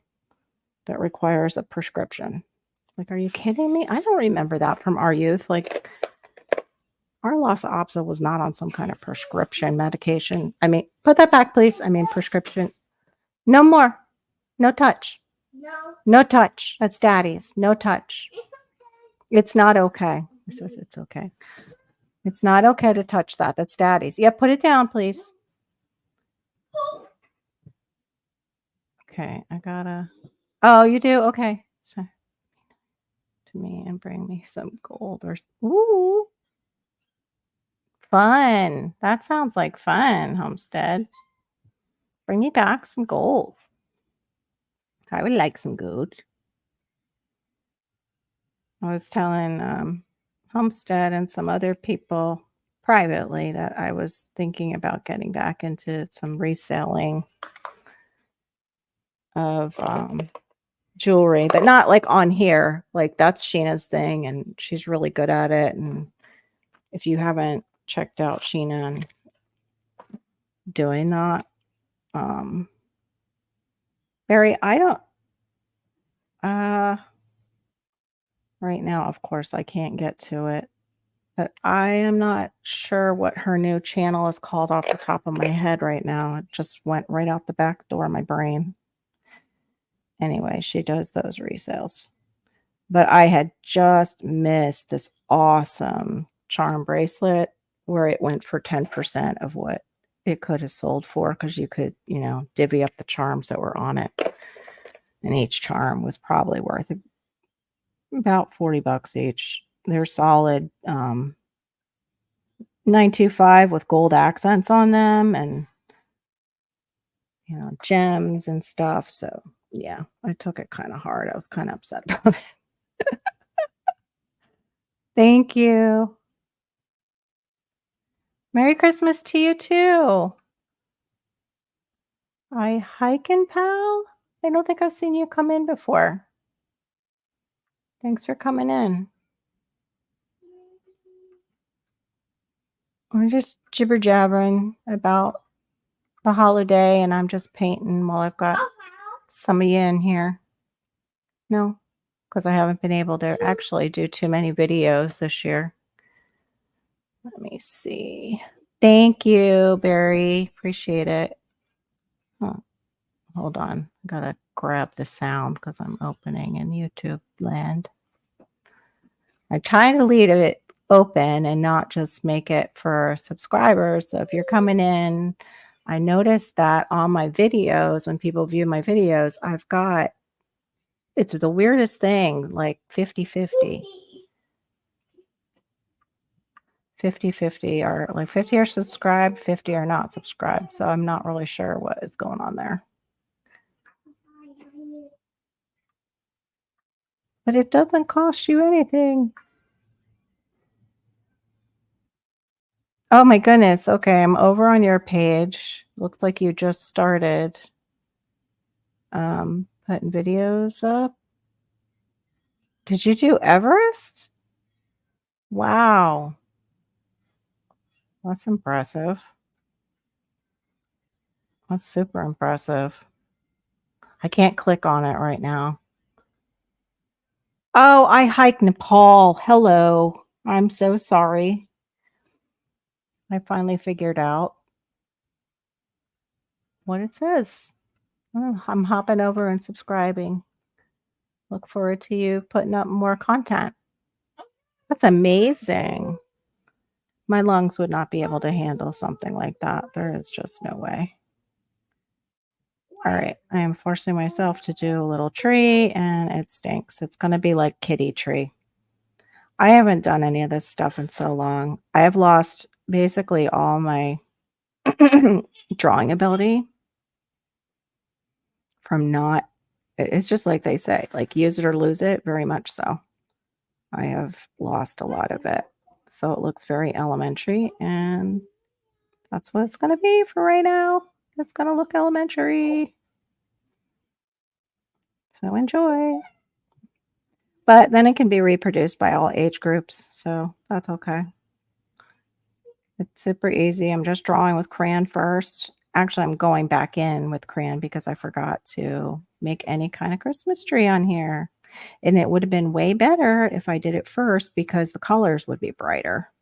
that requires a prescription. Like, are you kidding me? I don't remember that from our youth. Like, our Lhasa Apso was not on some kind of prescription medication. I mean, put that back, please. I mean, prescription. No more. No touch. No, No touch. That's daddy's. No touch. it's okay. It's not okay. He says it's okay. It's not okay to touch that. That's daddy's. Yeah, put it down, please. Okay, I gotta. Oh, you do? Okay. So to me and bring me some gold or ooh, fun. That sounds like fun, Homestead. Bring me back some gold. I would like some gold. I was telling Homestead and some other people privately that I was thinking about getting back into some reselling of jewelry, but not like on here. Like that's Sheena's thing, and she's really good at it. And if you haven't checked out Sheena and doing that, Barry, I don't. Right now, of course, I can't get to it. But I am not sure what her new channel is called off the top of my head right now. It just went right out the back door of my brain. Anyway, she does those resales. But I had just missed this awesome charm bracelet where it went for 10% of what it could have sold for because you could, divvy up the charms that were on it. And each charm was probably worth about $40 each. They're solid 925 with gold accents on them and gems and stuff. So yeah, I took it kind of hard. I was kind of upset about it. Thank you. Merry Christmas to you too. I hiking pal. I don't think I've seen you come in before. Thanks for coming in. We're just jibber jabbering about the holiday, and I'm just painting while I've got some of you in here. No, because I haven't been able to actually do too many videos this year. Let me see. Thank you, Barry. Appreciate it. Oh, hold on. I gotta grab the sound because I'm opening in YouTube land. I try to leave it open and not just make it for subscribers. So if you're coming in, I noticed that on my videos, when people view my videos, I've got, it's the weirdest thing, like 50-50. 50-50 are like 50 are subscribed, 50 are not subscribed. So I'm not really sure what is going on there. But it doesn't cost you anything. Oh my goodness. Okay, I'm over on your page. Looks like you just started putting videos up. Did you do Everest? Wow. That's impressive. That's super impressive. I can't click on it right now. Oh, I hiked Nepal. Hello. I'm so sorry. I finally figured out what it says. Oh, I'm hopping over and subscribing. Look forward to you putting up more content. That's amazing. My lungs would not be able to handle something like that. There is just no way. All right. I am forcing myself to do a little tree and it stinks. It's going to be like kitty tree. I haven't done any of this stuff in so long. I have lost basically all my drawing ability from not, it's just like they say, like use it or lose it, very much so. I have lost a lot of it. So it looks very elementary and that's what it's going to be for right now. It's going to look elementary. So enjoy. But then it can be reproduced by all age groups. So that's okay. It's super easy. I'm just drawing with crayon first. Actually, I'm going back in with crayon because I forgot to make any kind of Christmas tree on here. And it would have been way better if I did it first because the colors would be brighter.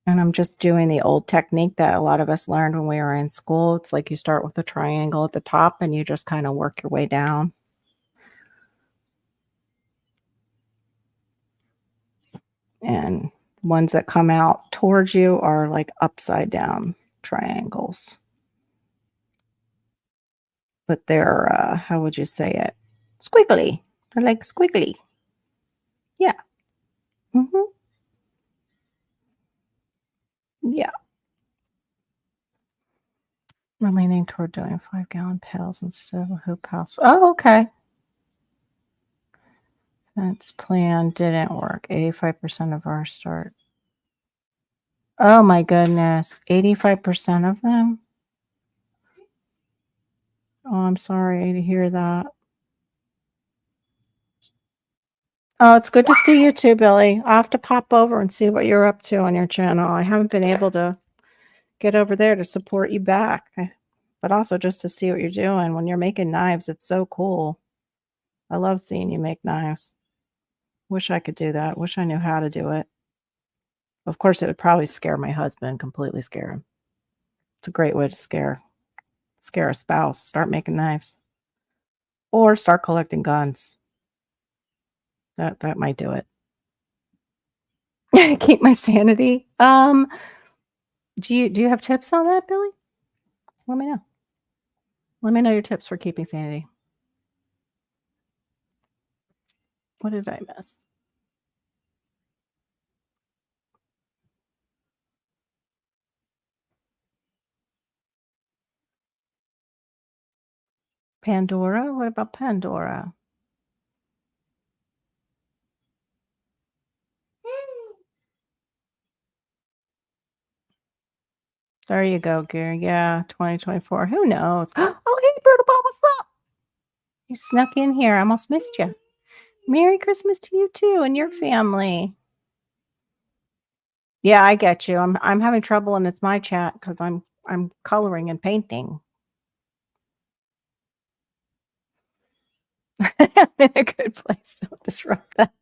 And I'm just doing the old technique that a lot of us learned when we were in school. It's like you start with a triangle at the top and you just kind of work your way down. And ones that come out towards you are like upside down triangles. But they're, how would you say it? Squiggly. They're like squiggly. Yeah. Yeah. We're leaning toward doing 5-gallon pails instead of a hoop house. Oh, okay. That's plan didn't work. 85% of our start. Oh my goodness. 85% of them? Oh, I'm sorry to hear that. Oh, it's good to see you too, Billy. I'll have to pop over and see what you're up to on your channel. I haven't been able to get over there to support you back, but also just to see what you're doing. When you're making knives, it's so cool. I love seeing you make knives. Wish I could do that. Wish I knew how to do it. Of course, it would probably scare my husband, completely scare him. It's a great way to scare a spouse. Start making knives. Or start collecting guns. That might do it. Keep my sanity. Do you have tips on that, Billy? Let me know. Let me know your tips for keeping sanity. What did I miss? Pandora? What about Pandora? There you go, Gary. Yeah, 2024. Who knows? Oh, hey, Bertha Ball, what's up? You snuck in here. I almost missed you. Merry Christmas to you too and your family. Yeah, I get you. I'm having trouble and it's my chat because I'm coloring and painting. In a good place. Don't disrupt that.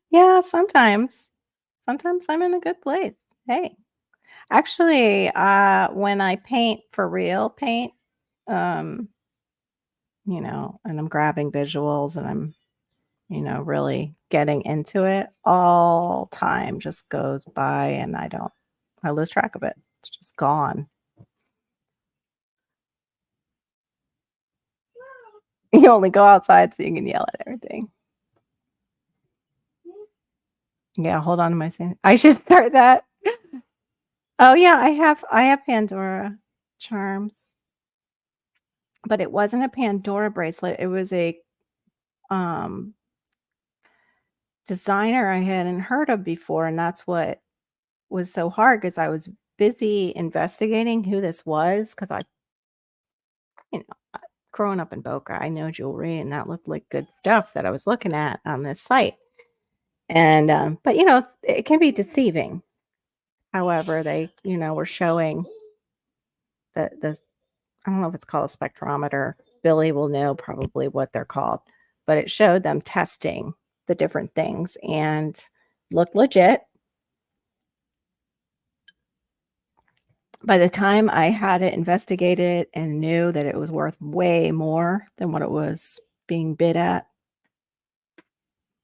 Yeah, sometimes. Sometimes I'm in a good place. Hey. Actually, when I paint for real paint, um, and I'm grabbing visuals and I'm, really getting into it, all time just goes by and I lose track of it. It's just gone. You only go outside so you can yell at everything. Yeah, hold on to my sanity. I should start that. Oh yeah, I have Pandora. charms. But it wasn't a Pandora bracelet. It was a um designer I hadn't heard of before, and that's what was so hard because I was busy investigating who this was because you know, growing up in Boca, I know jewelry, and that looked like good stuff that I was looking at on this site. And but it can be deceiving. However, they were showing that the I don't know if it's called a spectrometer. Billy will know probably what they're called, but it showed them testing the different things and looked legit. By the time I had it investigated and knew that it was worth way more than what it was being bid at,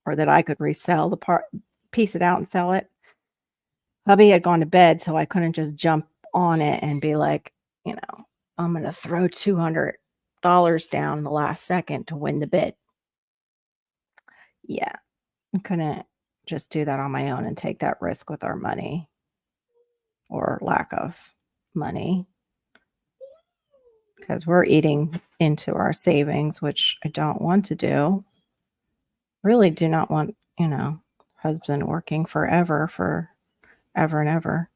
or that I could resell the part, piece it out and sell it, hubby had gone to bed, so I couldn't just jump on it and be like, I'm going to throw $200 down in the last second to win the bid. Yeah, I couldn't just do that on my own and take that risk with our money or lack of money because we're eating into our savings, which I don't want to do. Really do not want, husband working forever for ever and ever.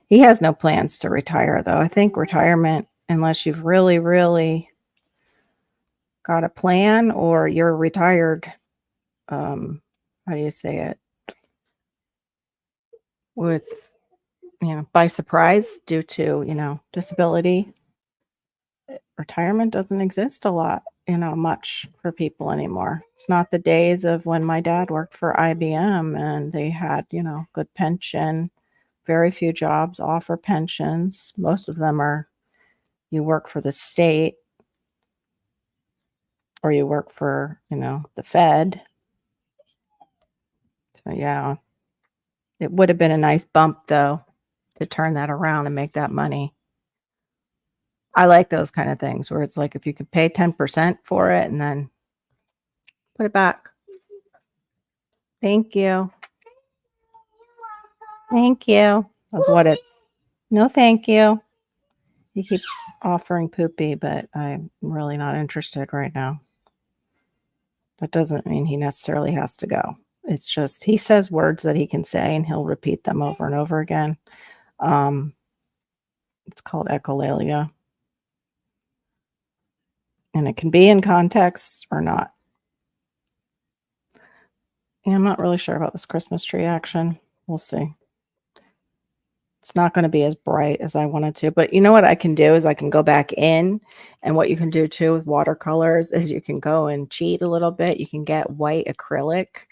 He has no plans to retire, though. I think retirement, unless you've really, really got a plan or you're retired, how do you say it? With, by surprise due to, disability. Retirement doesn't exist a lot, much for people anymore. It's not the days of when my dad worked for IBM and they had, good pension. Very few jobs offer pensions. Most of them are you work for the state or you work for, the Fed. So yeah, it would have been a nice bump though to turn that around and make that money. I like those kind of things where it's like if you could pay 10% for it and then put it back. Thank you. Thank you. Of what it No, thank you. He keeps offering poopy, but I'm really not interested right now. That doesn't mean he necessarily has to go. It's just he says words that he can say and he'll repeat them over and over again. It's called echolalia. And it can be in context or not. Yeah, I'm not really sure about this Christmas tree action. We'll see. It's not going to be as bright as I wanted to. But you know what I can do is I can go back in. And what you can do too with watercolors is you can go and cheat a little bit. You can get white acrylic.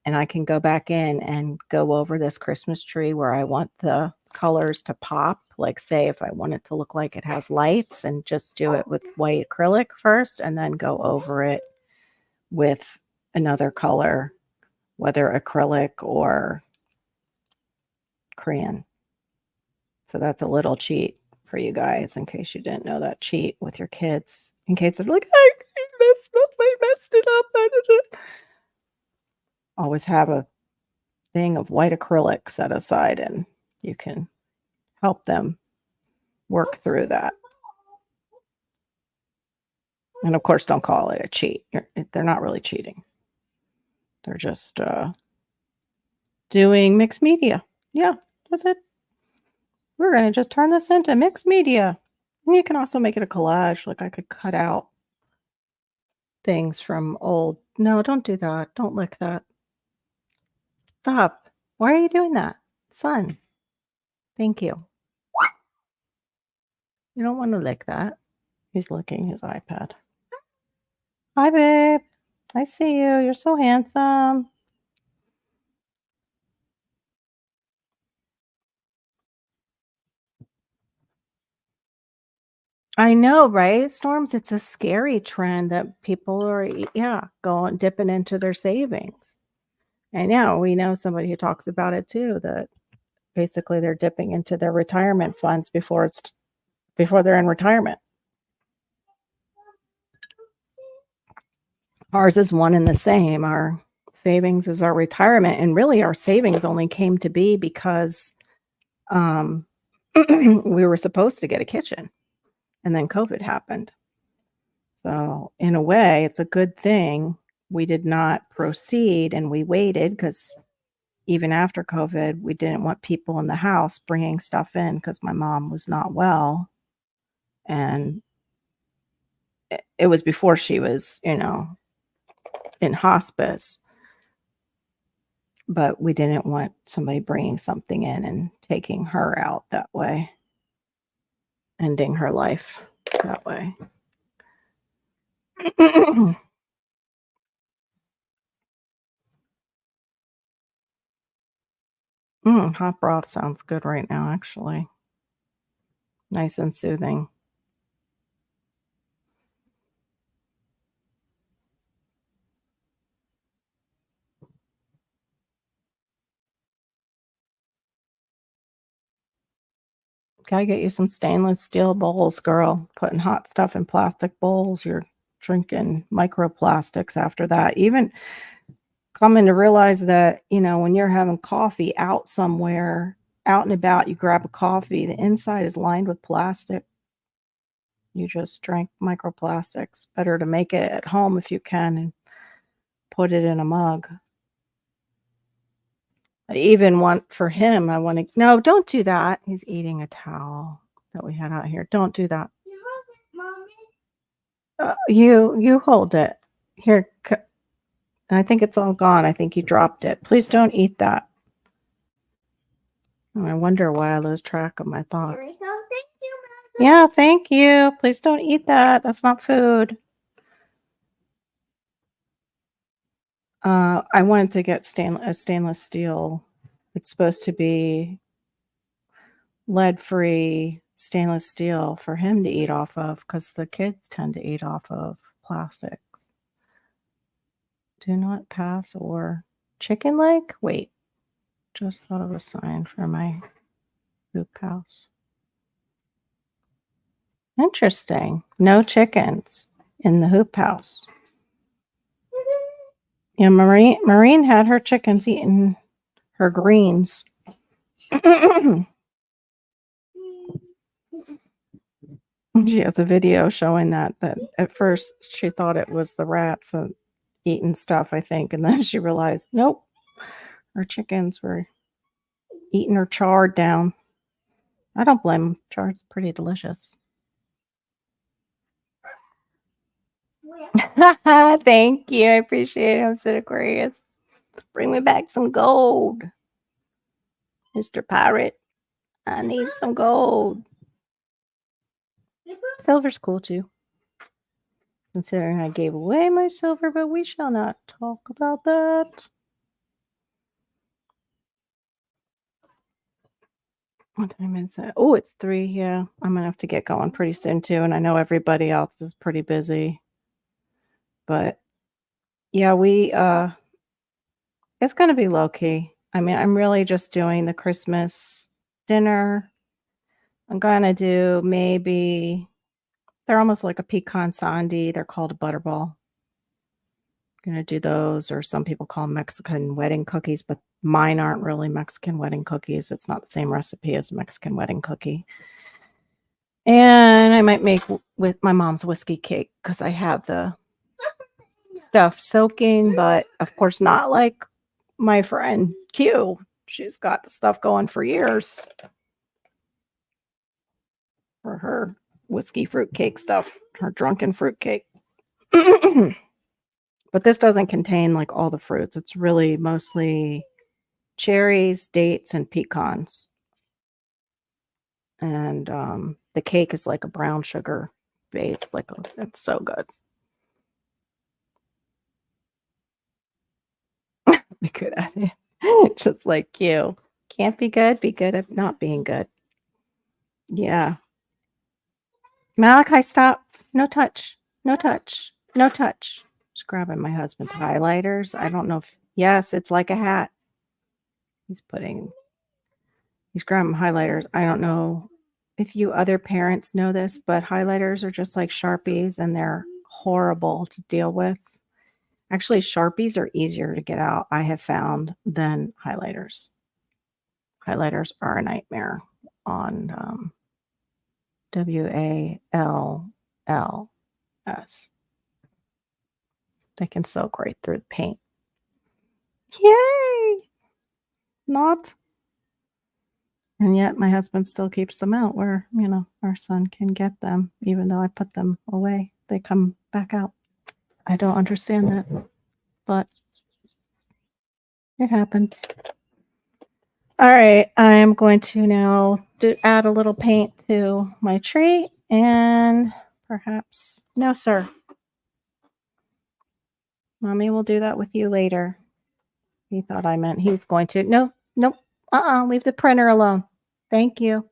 And I can go back in and go over this Christmas tree where I want the colors to pop. Like say if I want it to look like it has lights and just do it with white acrylic first and then go over it with another color, whether acrylic or crayon. So that's a little cheat for you guys in case you didn't know that cheat with your kids. In case they're like, I messed it up. Always have a thing of white acrylic set aside and you can help them work through that. And of course, don't call it a cheat. They're not really cheating. They're just doing mixed media. Yeah, that's it. We're going to just turn this into mixed media. And you can also make it a collage. Like I could cut out things from old. No, don't do that. Don't lick that. Stop. Why are you doing that? Son. Thank you. You don't want to lick that. He's licking his iPad. Hi, babe. I see you. You're so handsome. I know, right? Storms, it's a scary trend that people are, going dipping into their savings. I know. We know somebody who talks about it too, that basically they're dipping into their retirement funds before they're in retirement. Ours is one and the same. Our savings is our retirement. And really our savings only came to be because we were supposed to get a kitchen. and then COVID happened. So, in a way, it's a good thing we did not proceed and we waited because even after COVID, we didn't want people in the house bringing stuff in because my mom was not well, and it was before she was, in hospice, but we didn't want somebody bringing something in and taking her out that way, ending her life that way. Hot broth sounds good right now, actually. Nice and soothing. Gotta get you some stainless steel bowls, girl. Putting hot stuff in plastic bowls, you're drinking microplastics after that. Even coming to realize that, when you're having coffee out somewhere, out and about, you grab a coffee, the inside is lined with plastic. You just drank microplastics. Better to make it at home if you can and put it in a mug. I even want for him, no, don't do that. He's eating a towel that we had out here. Don't do that. You hold it, Mommy. You hold it. Here, I think it's all gone. I think you dropped it. Please don't eat that. Oh, I wonder why I lose track of my thoughts. Here we go. Thank you, Mother. Yeah, thank you. Please don't eat that. That's not food. I wanted to get stainless steel. It's supposed to be lead-free stainless steel for him to eat off of because the kids tend to eat off of plastics. Do not pass or chicken leg? Wait, just thought of a sign for my hoop house. Interesting. No chickens in the hoop house. Yeah, Maureen had her chickens eating her greens. She has a video showing that at first she thought it was the rats eating stuff, I think, and then she realized, nope, her chickens were eating her chard down. I don't blame them. Chard's pretty delicious. Thank you. I appreciate it. I'm so Aquarius. Bring me back some gold. Mr. Pirate, I need some gold. Silver's cool too. Considering I gave away my silver, but we shall not talk about that. What time is it? Oh, it's 3. Yeah, I'm gonna have to get going pretty soon too. And I know everybody else is pretty busy. But yeah, it's gonna be low key. I mean, I'm really just doing the Christmas dinner. I'm gonna do maybe they're almost like a pecan sandy. They're called a butterball. Gonna do those, or some people call them Mexican wedding cookies, but mine aren't really Mexican wedding cookies. It's not the same recipe as a Mexican wedding cookie. And I might make with my mom's whiskey cake because I have the stuff soaking, but of course not like my friend Q. She's got the stuff going for years for her whiskey fruitcake stuff, her drunken fruitcake. But this doesn't contain like all the fruits. It's really mostly cherries, dates, and pecans. And the cake is like a brown sugar base. It's so good. Be good at it. Just like you. Can't be good. Be good at not being good. Yeah. Malachi, stop. No touch. No touch. No touch. Just grabbing my husband's highlighters. I don't know if, yes, it's like a hat. He's grabbing highlighters. I don't know if you other parents know this, but highlighters are just like Sharpies and they're horrible to deal with. Actually, Sharpies are easier to get out, I have found, than highlighters. Highlighters are a nightmare on WALLS. They can soak right through the paint. Yay! Not. And yet my husband still keeps them out where, our son can get them. Even though I put them away, they come back out. I don't understand that, but it happens. All right, I am going to now add a little paint to my tree and perhaps, no, sir. Mommy will do that with you later. He thought I meant he was going to. No, nope. Leave the printer alone. Thank you.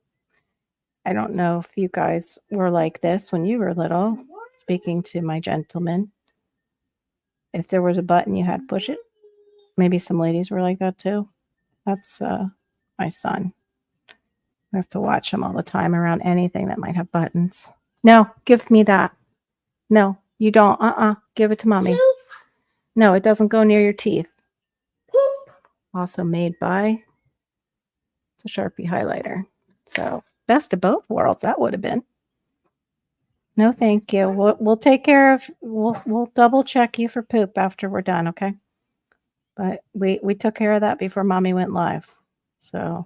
I don't know if you guys were like this when you were little. Speaking to my gentleman, if there was a button, you had to push it. Maybe some ladies were like that too. That's my son. I have to watch him all the time around anything that might have buttons. No, give me that. No, you don't. Give it to mommy. No, it doesn't go near your teeth. Also made by the Sharpie highlighter. So best of both worlds. That would have been. No, thank you. We'll take care of. We'll double check you for poop after we're done. Okay. But we took care of that before mommy went live. So,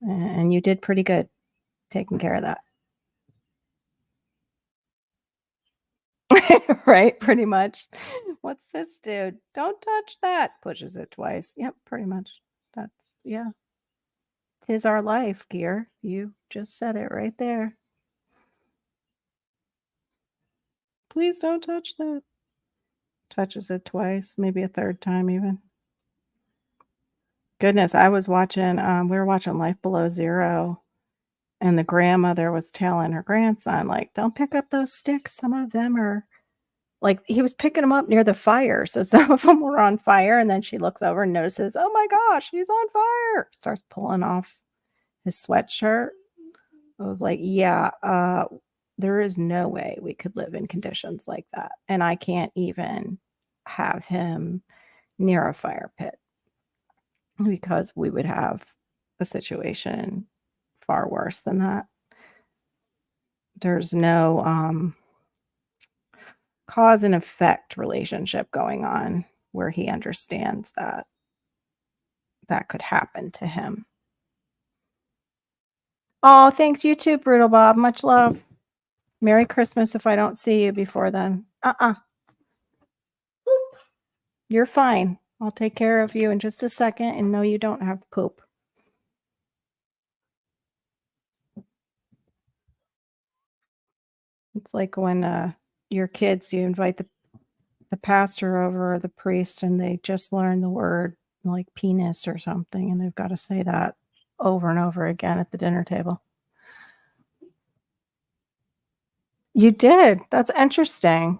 and you did pretty good taking care of that. Right, pretty much. What's this dude? Don't touch that. Pushes it twice. Yep, pretty much. That's, yeah. 'Tis our life, Gear. You just said it right there. Please don't touch that. Touches it twice, maybe a third time even. Goodness, I was watching, we were watching Life Below Zero, and the grandmother was telling her grandson, like, don't pick up those sticks. Some of them are like, he was picking them up near the fire. So some of them were on fire. And then she looks over and notices, oh my gosh, he's on fire. Starts pulling off his sweatshirt. I was like, yeah, there is no way we could live in conditions like that. And I can't even have him near a fire pit because we would have a situation far worse than that. There's no cause and effect relationship going on where he understands that that could happen to him. Oh, thanks, you too, Brutal Bob. Much love. Merry Christmas if I don't see you before then. You're fine. I'll take care of you in just a second. And no, you don't have poop. It's like when your kids, you invite the pastor over or the priest and they just learn the word like penis or something and they've got to say that over and over again at the dinner table. You did. That's interesting.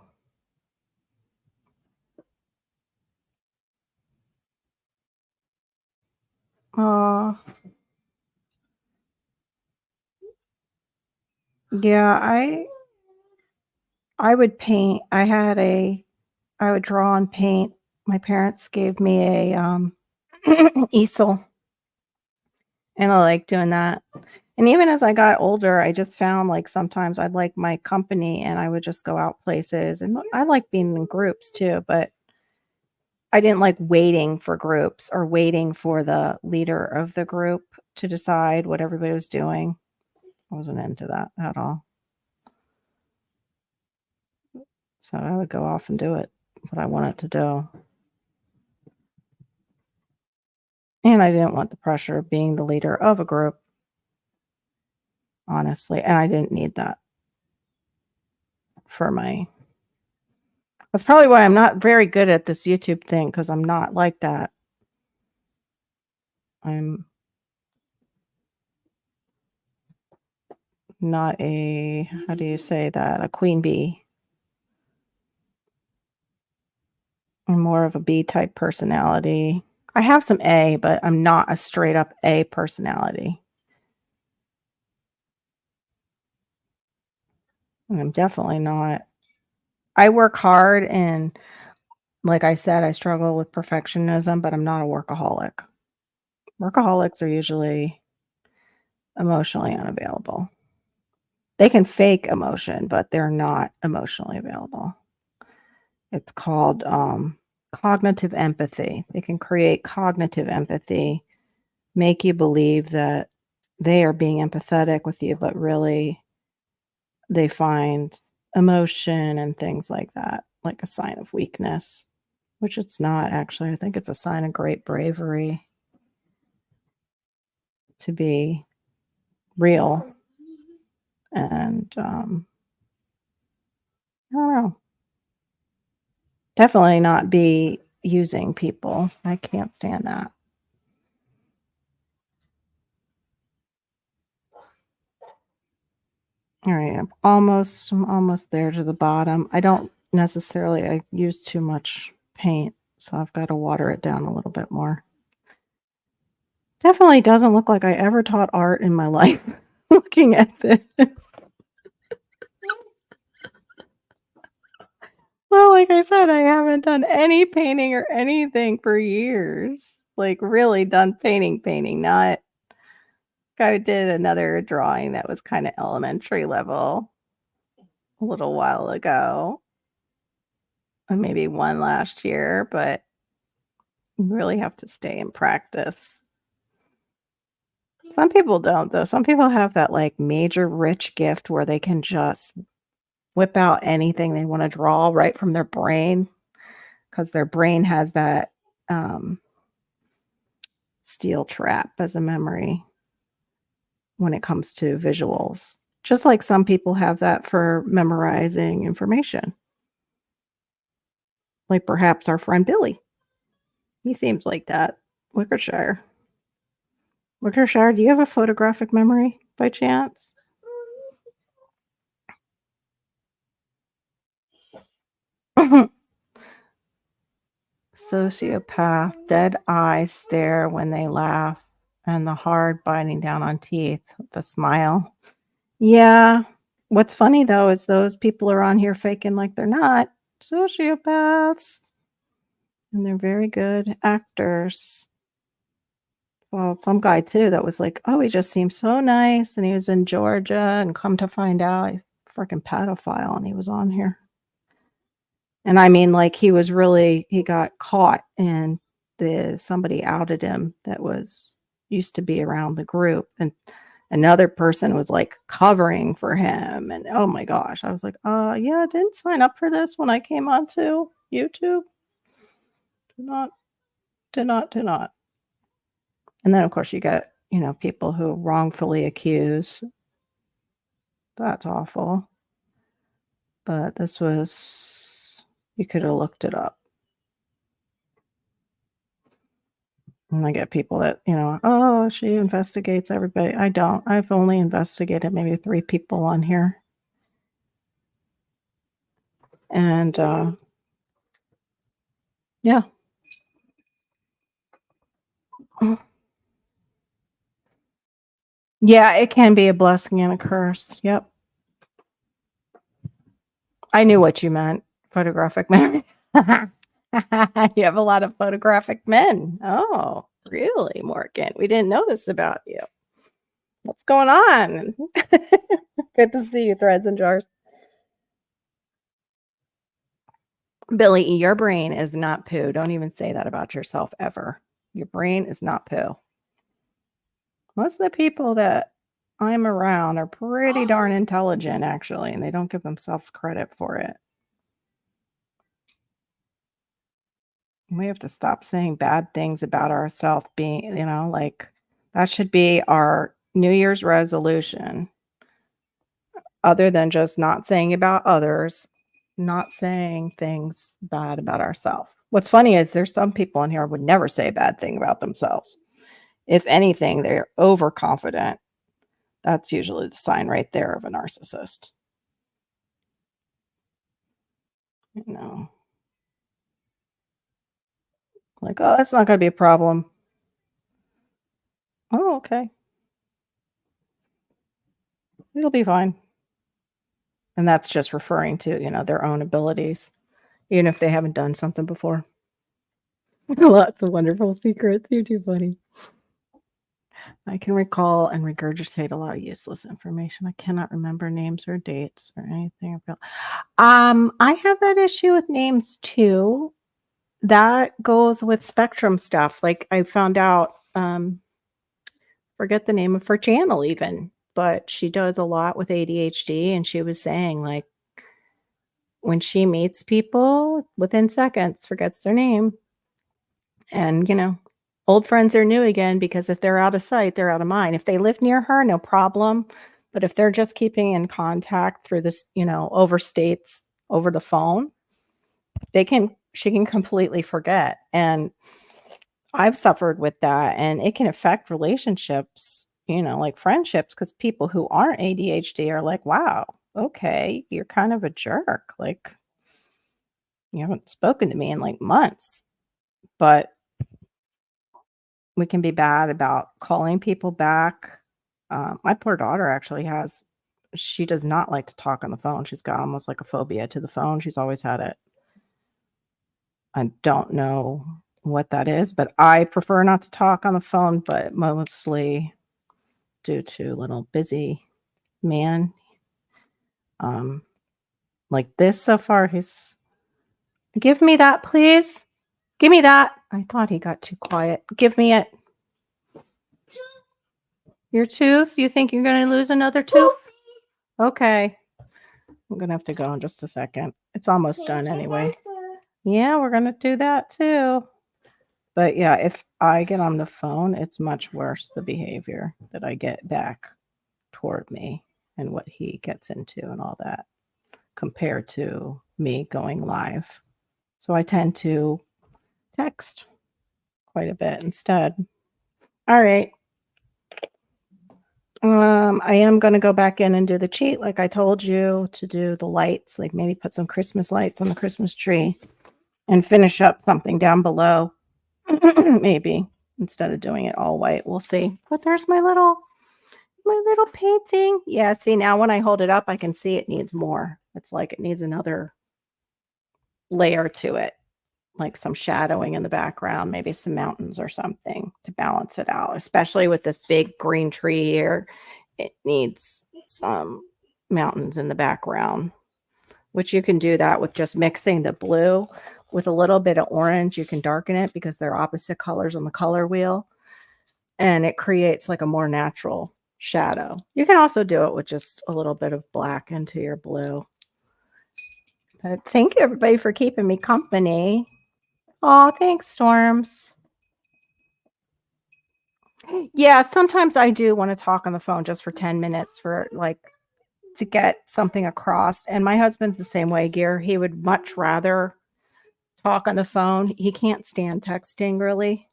Oh, yeah, I would paint. I would draw and paint. My parents gave me a easel, and I like doing that. And even as I got older, I just found like sometimes I'd like my company and I would just go out places. And I like being in groups too, but I didn't like waiting for groups or waiting for the leader of the group to decide what everybody was doing. I wasn't into that at all. So I would go off and do it, what I wanted to do. And I didn't want the pressure of being the leader of a group, honestly. And I didn't need that for my. That's probably why I'm not very good at this YouTube thing because I'm not like that. I'm not a, how do you say that? A queen bee. I'm more of a B type personality. I have some A, but I'm not a straight up A personality. And I'm definitely not. I work hard and like I said, I struggle with perfectionism, but I'm not a workaholic. Workaholics are usually emotionally unavailable. They can fake emotion, but they're not emotionally available. It's called cognitive empathy. They can create cognitive empathy, make you believe that they are being empathetic with you, but really they find emotion and things like that like a sign of weakness, which it's not actually. I think it's a sign of great bravery to be real and I don't know. Definitely not be using people. I can't stand that. All right, I'm almost there to the bottom. I don't necessarily I use too much paint, so I've got to water it down a little bit more. Definitely doesn't look like I ever taught art in my life looking at this. Well, like I said, I haven't done any painting or anything for years. Like really done painting, not I did another drawing that was kind of elementary level a little while ago, or maybe one last year, but you really have to stay in practice. Some people don't, though. Some people have that like major rich gift where they can just whip out anything they want to draw right from their brain because their brain has that steel trap as a memory when it comes to visuals. Just like some people have that for memorizing information. Like perhaps our friend Billy. He seems like that. Wickershire. Wickershire, do you have a photographic memory by chance? Sociopath, dead eyes stare when they laugh, and the hard biting down on teeth with a smile. Yeah. What's funny though is those people are on here faking like they're not sociopaths, and they're very good actors. Well, some guy too that was like, "Oh, he just seems so nice," and he was in Georgia, and come to find out, he's a freaking pedophile, and he was on here. And I mean, like, he got caught, and somebody outed him that was used to be around the group, and another person was like covering for him. And oh my gosh, I was like, yeah, I didn't sign up for this when I came onto YouTube. Do not, do not. And then, of course, you get, people who wrongfully accuse. That's awful. But this was, you could have looked it up. And I get people that, oh, she investigates everybody. I don't. I've only investigated maybe 3 people on here. And yeah. Yeah, it can be a blessing and a curse. Yep. I knew what you meant. Photographic memory. You have a lot of photographic men. Oh, really, Morgan? We didn't know this about you. What's going on? Good to see you, Threads and Jars. Billy, your brain is not poo. Don't even say that about yourself ever. Your brain is not poo. Most of the people that I'm around are pretty darn intelligent, actually, and they don't give themselves credit for it. We have to stop saying bad things about ourselves being, like that should be our New Year's resolution, other than just not saying about others, not saying things bad about ourselves. What's funny is there's some people in here who would never say a bad thing about themselves. If anything, they're overconfident. That's usually the sign right there of a narcissist. Like, oh, that's not going to be a problem. Oh, okay. It'll be fine. And that's just referring to, their own abilities, even if they haven't done something before. Lots of wonderful secrets. You're too funny. I can recall and regurgitate a lot of useless information. I cannot remember names or dates or anything. I have that issue with names too. That goes with spectrum stuff. Like I found out, forget the name of her channel even, but she does a lot with ADHD, and she was saying like when she meets people within seconds, forgets their name. And, old friends are new again because if they're out of sight, they're out of mind. If they live near her, no problem. But if they're just keeping in contact through this, over states, over the phone, she can completely forget. And I've suffered with that, and it can affect relationships, like friendships, because people who aren't ADHD are like, wow, okay, you're kind of a jerk. Like, you haven't spoken to me in like months. But we can be bad about calling people back. My poor daughter actually she does not like to talk on the phone. She's got almost like a phobia to the phone. She's always had it. I don't know what that is, but I prefer not to talk on the phone, but mostly due to little busy man. Like this so far, give me that, please. Give me that. I thought he got too quiet. Give me it. Your tooth? You think you're going to lose another tooth? Okay. I'm going to have to go in just a second. It's almost done anyway. Yeah, we're going to do that too. But yeah, if I get on the phone, it's much worse, the behavior that I get back toward me and what he gets into and all that compared to me going live. So I tend to text quite a bit instead. All right. I am going to go back in and do the cheat like I told you to do the lights, like maybe put some Christmas lights on the Christmas tree and finish up something down below. Maybe instead of doing it all white. We'll see. But there's my little painting. Yeah, see, now when I hold it up, I can see it needs more. It's like it needs another layer to it, like some shadowing in the background, maybe some mountains or something to balance it out, especially with this big green tree here. It needs some mountains in the background, which you can do that with just mixing the blue with a little bit of orange. You can darken it because they're opposite colors on the color wheel, and it creates like a more natural shadow. You can also do it with just a little bit of black into your blue. But thank you, everybody, for keeping me company. Oh, thanks, Storms. Yeah, sometimes I do want to talk on the phone just for 10 minutes for like to get something across. And my husband's the same way, Gear. He would much rather talk on the phone. He can't stand texting really.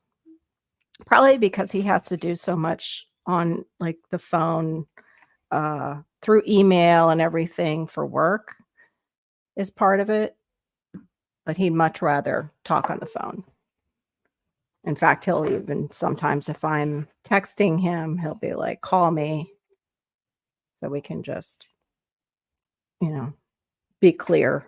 Probably because he has to do so much on like the phone through email and everything for work is part of it. But he'd much rather talk on the phone. In fact, he'll even sometimes, if I'm texting him, he'll be like, call me so we can just, be clear.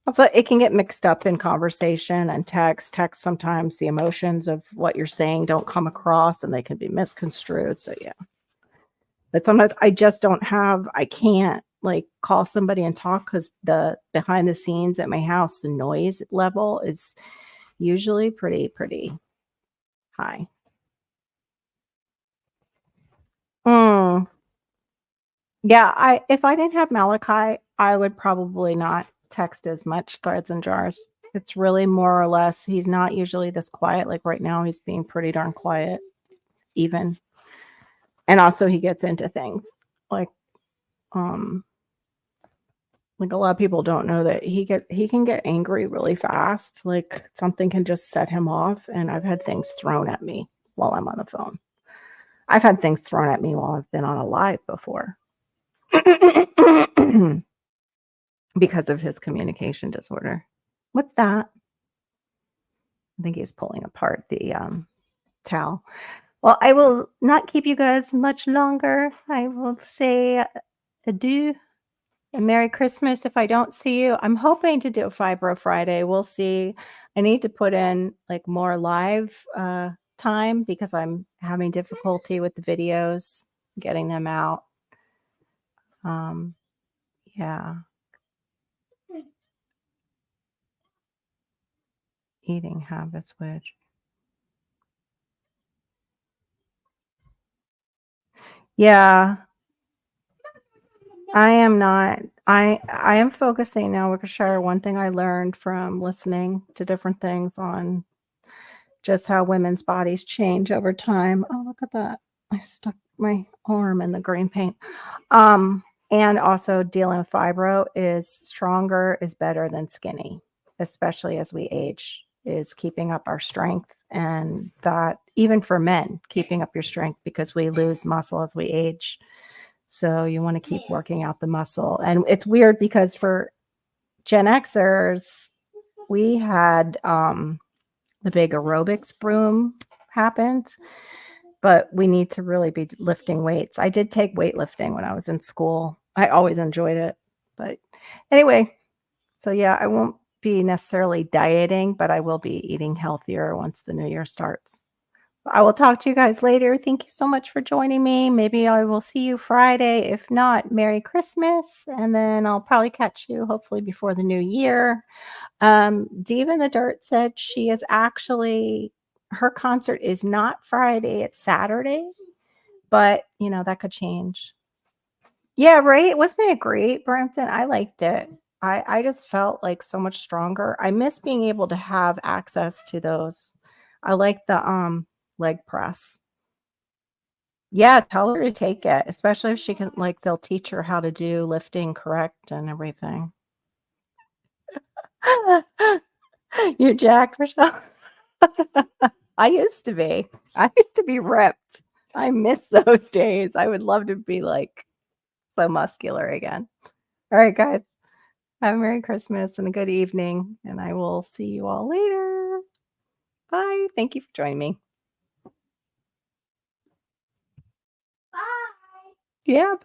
Also, it can get mixed up in conversation and text. Text, sometimes the emotions of what you're saying don't come across and they can be misconstrued. So, yeah. But sometimes I can't like call somebody and talk because the behind the scenes at my house, the noise level is usually pretty high. Yeah, if I didn't have Malachi, I would probably not text as much threads and jars. It's really more or less, he's not usually this quiet. Like right now, he's being pretty darn quiet, even. And also he gets into things like a lot of people don't know that he can get angry really fast. Like something can just set him off. And I've had things thrown at me while I'm on the phone. I've had things thrown at me while I've been on a live before. Because of his communication disorder. What's that? I think he's pulling apart the towel. Well, I will not keep you guys much longer. I will say adieu and Merry Christmas if I don't see you. I'm hoping to do a Fibro Friday. We'll see. I need to put in like more live time because I'm having difficulty with the videos, getting them out. Um, yeah, eating habits, which yeah, I am not. I am focusing now. We could share one thing I learned from listening to different things on just how women's bodies change over time. Oh, look at that. I stuck my arm in the green paint. And also dealing with fibro is stronger is better than skinny, especially as we age, is keeping up our strength. And that even for men, keeping up your strength because we lose muscle as we age. So you want to keep working out the muscle. And it's weird because for Gen Xers, we had the big aerobics boom happened, but we need to really be lifting weights. I did take weightlifting when I was in school. I always enjoyed it. But anyway, so yeah, I won't be necessarily dieting, but I will be eating healthier once the new year starts. I will talk to you guys later. Thank you so much for joining me. Maybe I will see you Friday. If not, Merry Christmas. And then I'll probably catch you hopefully before the new year. Diva in the Dirt said she is actually, her concert is not Friday, it's Saturday, but that could change. Yeah, right. Wasn't it great, Brampton? I liked it. I just felt like so much stronger. I miss being able to have access to those. I like the leg press. Yeah, tell her to take it, especially if she can, like, they'll teach her how to do lifting correct and everything. You're jacked, Michelle. I used to be. I used to be ripped. I miss those days. I would love to be like so muscular again. All right, guys. Have a Merry Christmas and a good evening, and I will see you all later. Bye. Thank you for joining me. Bye. Yeah.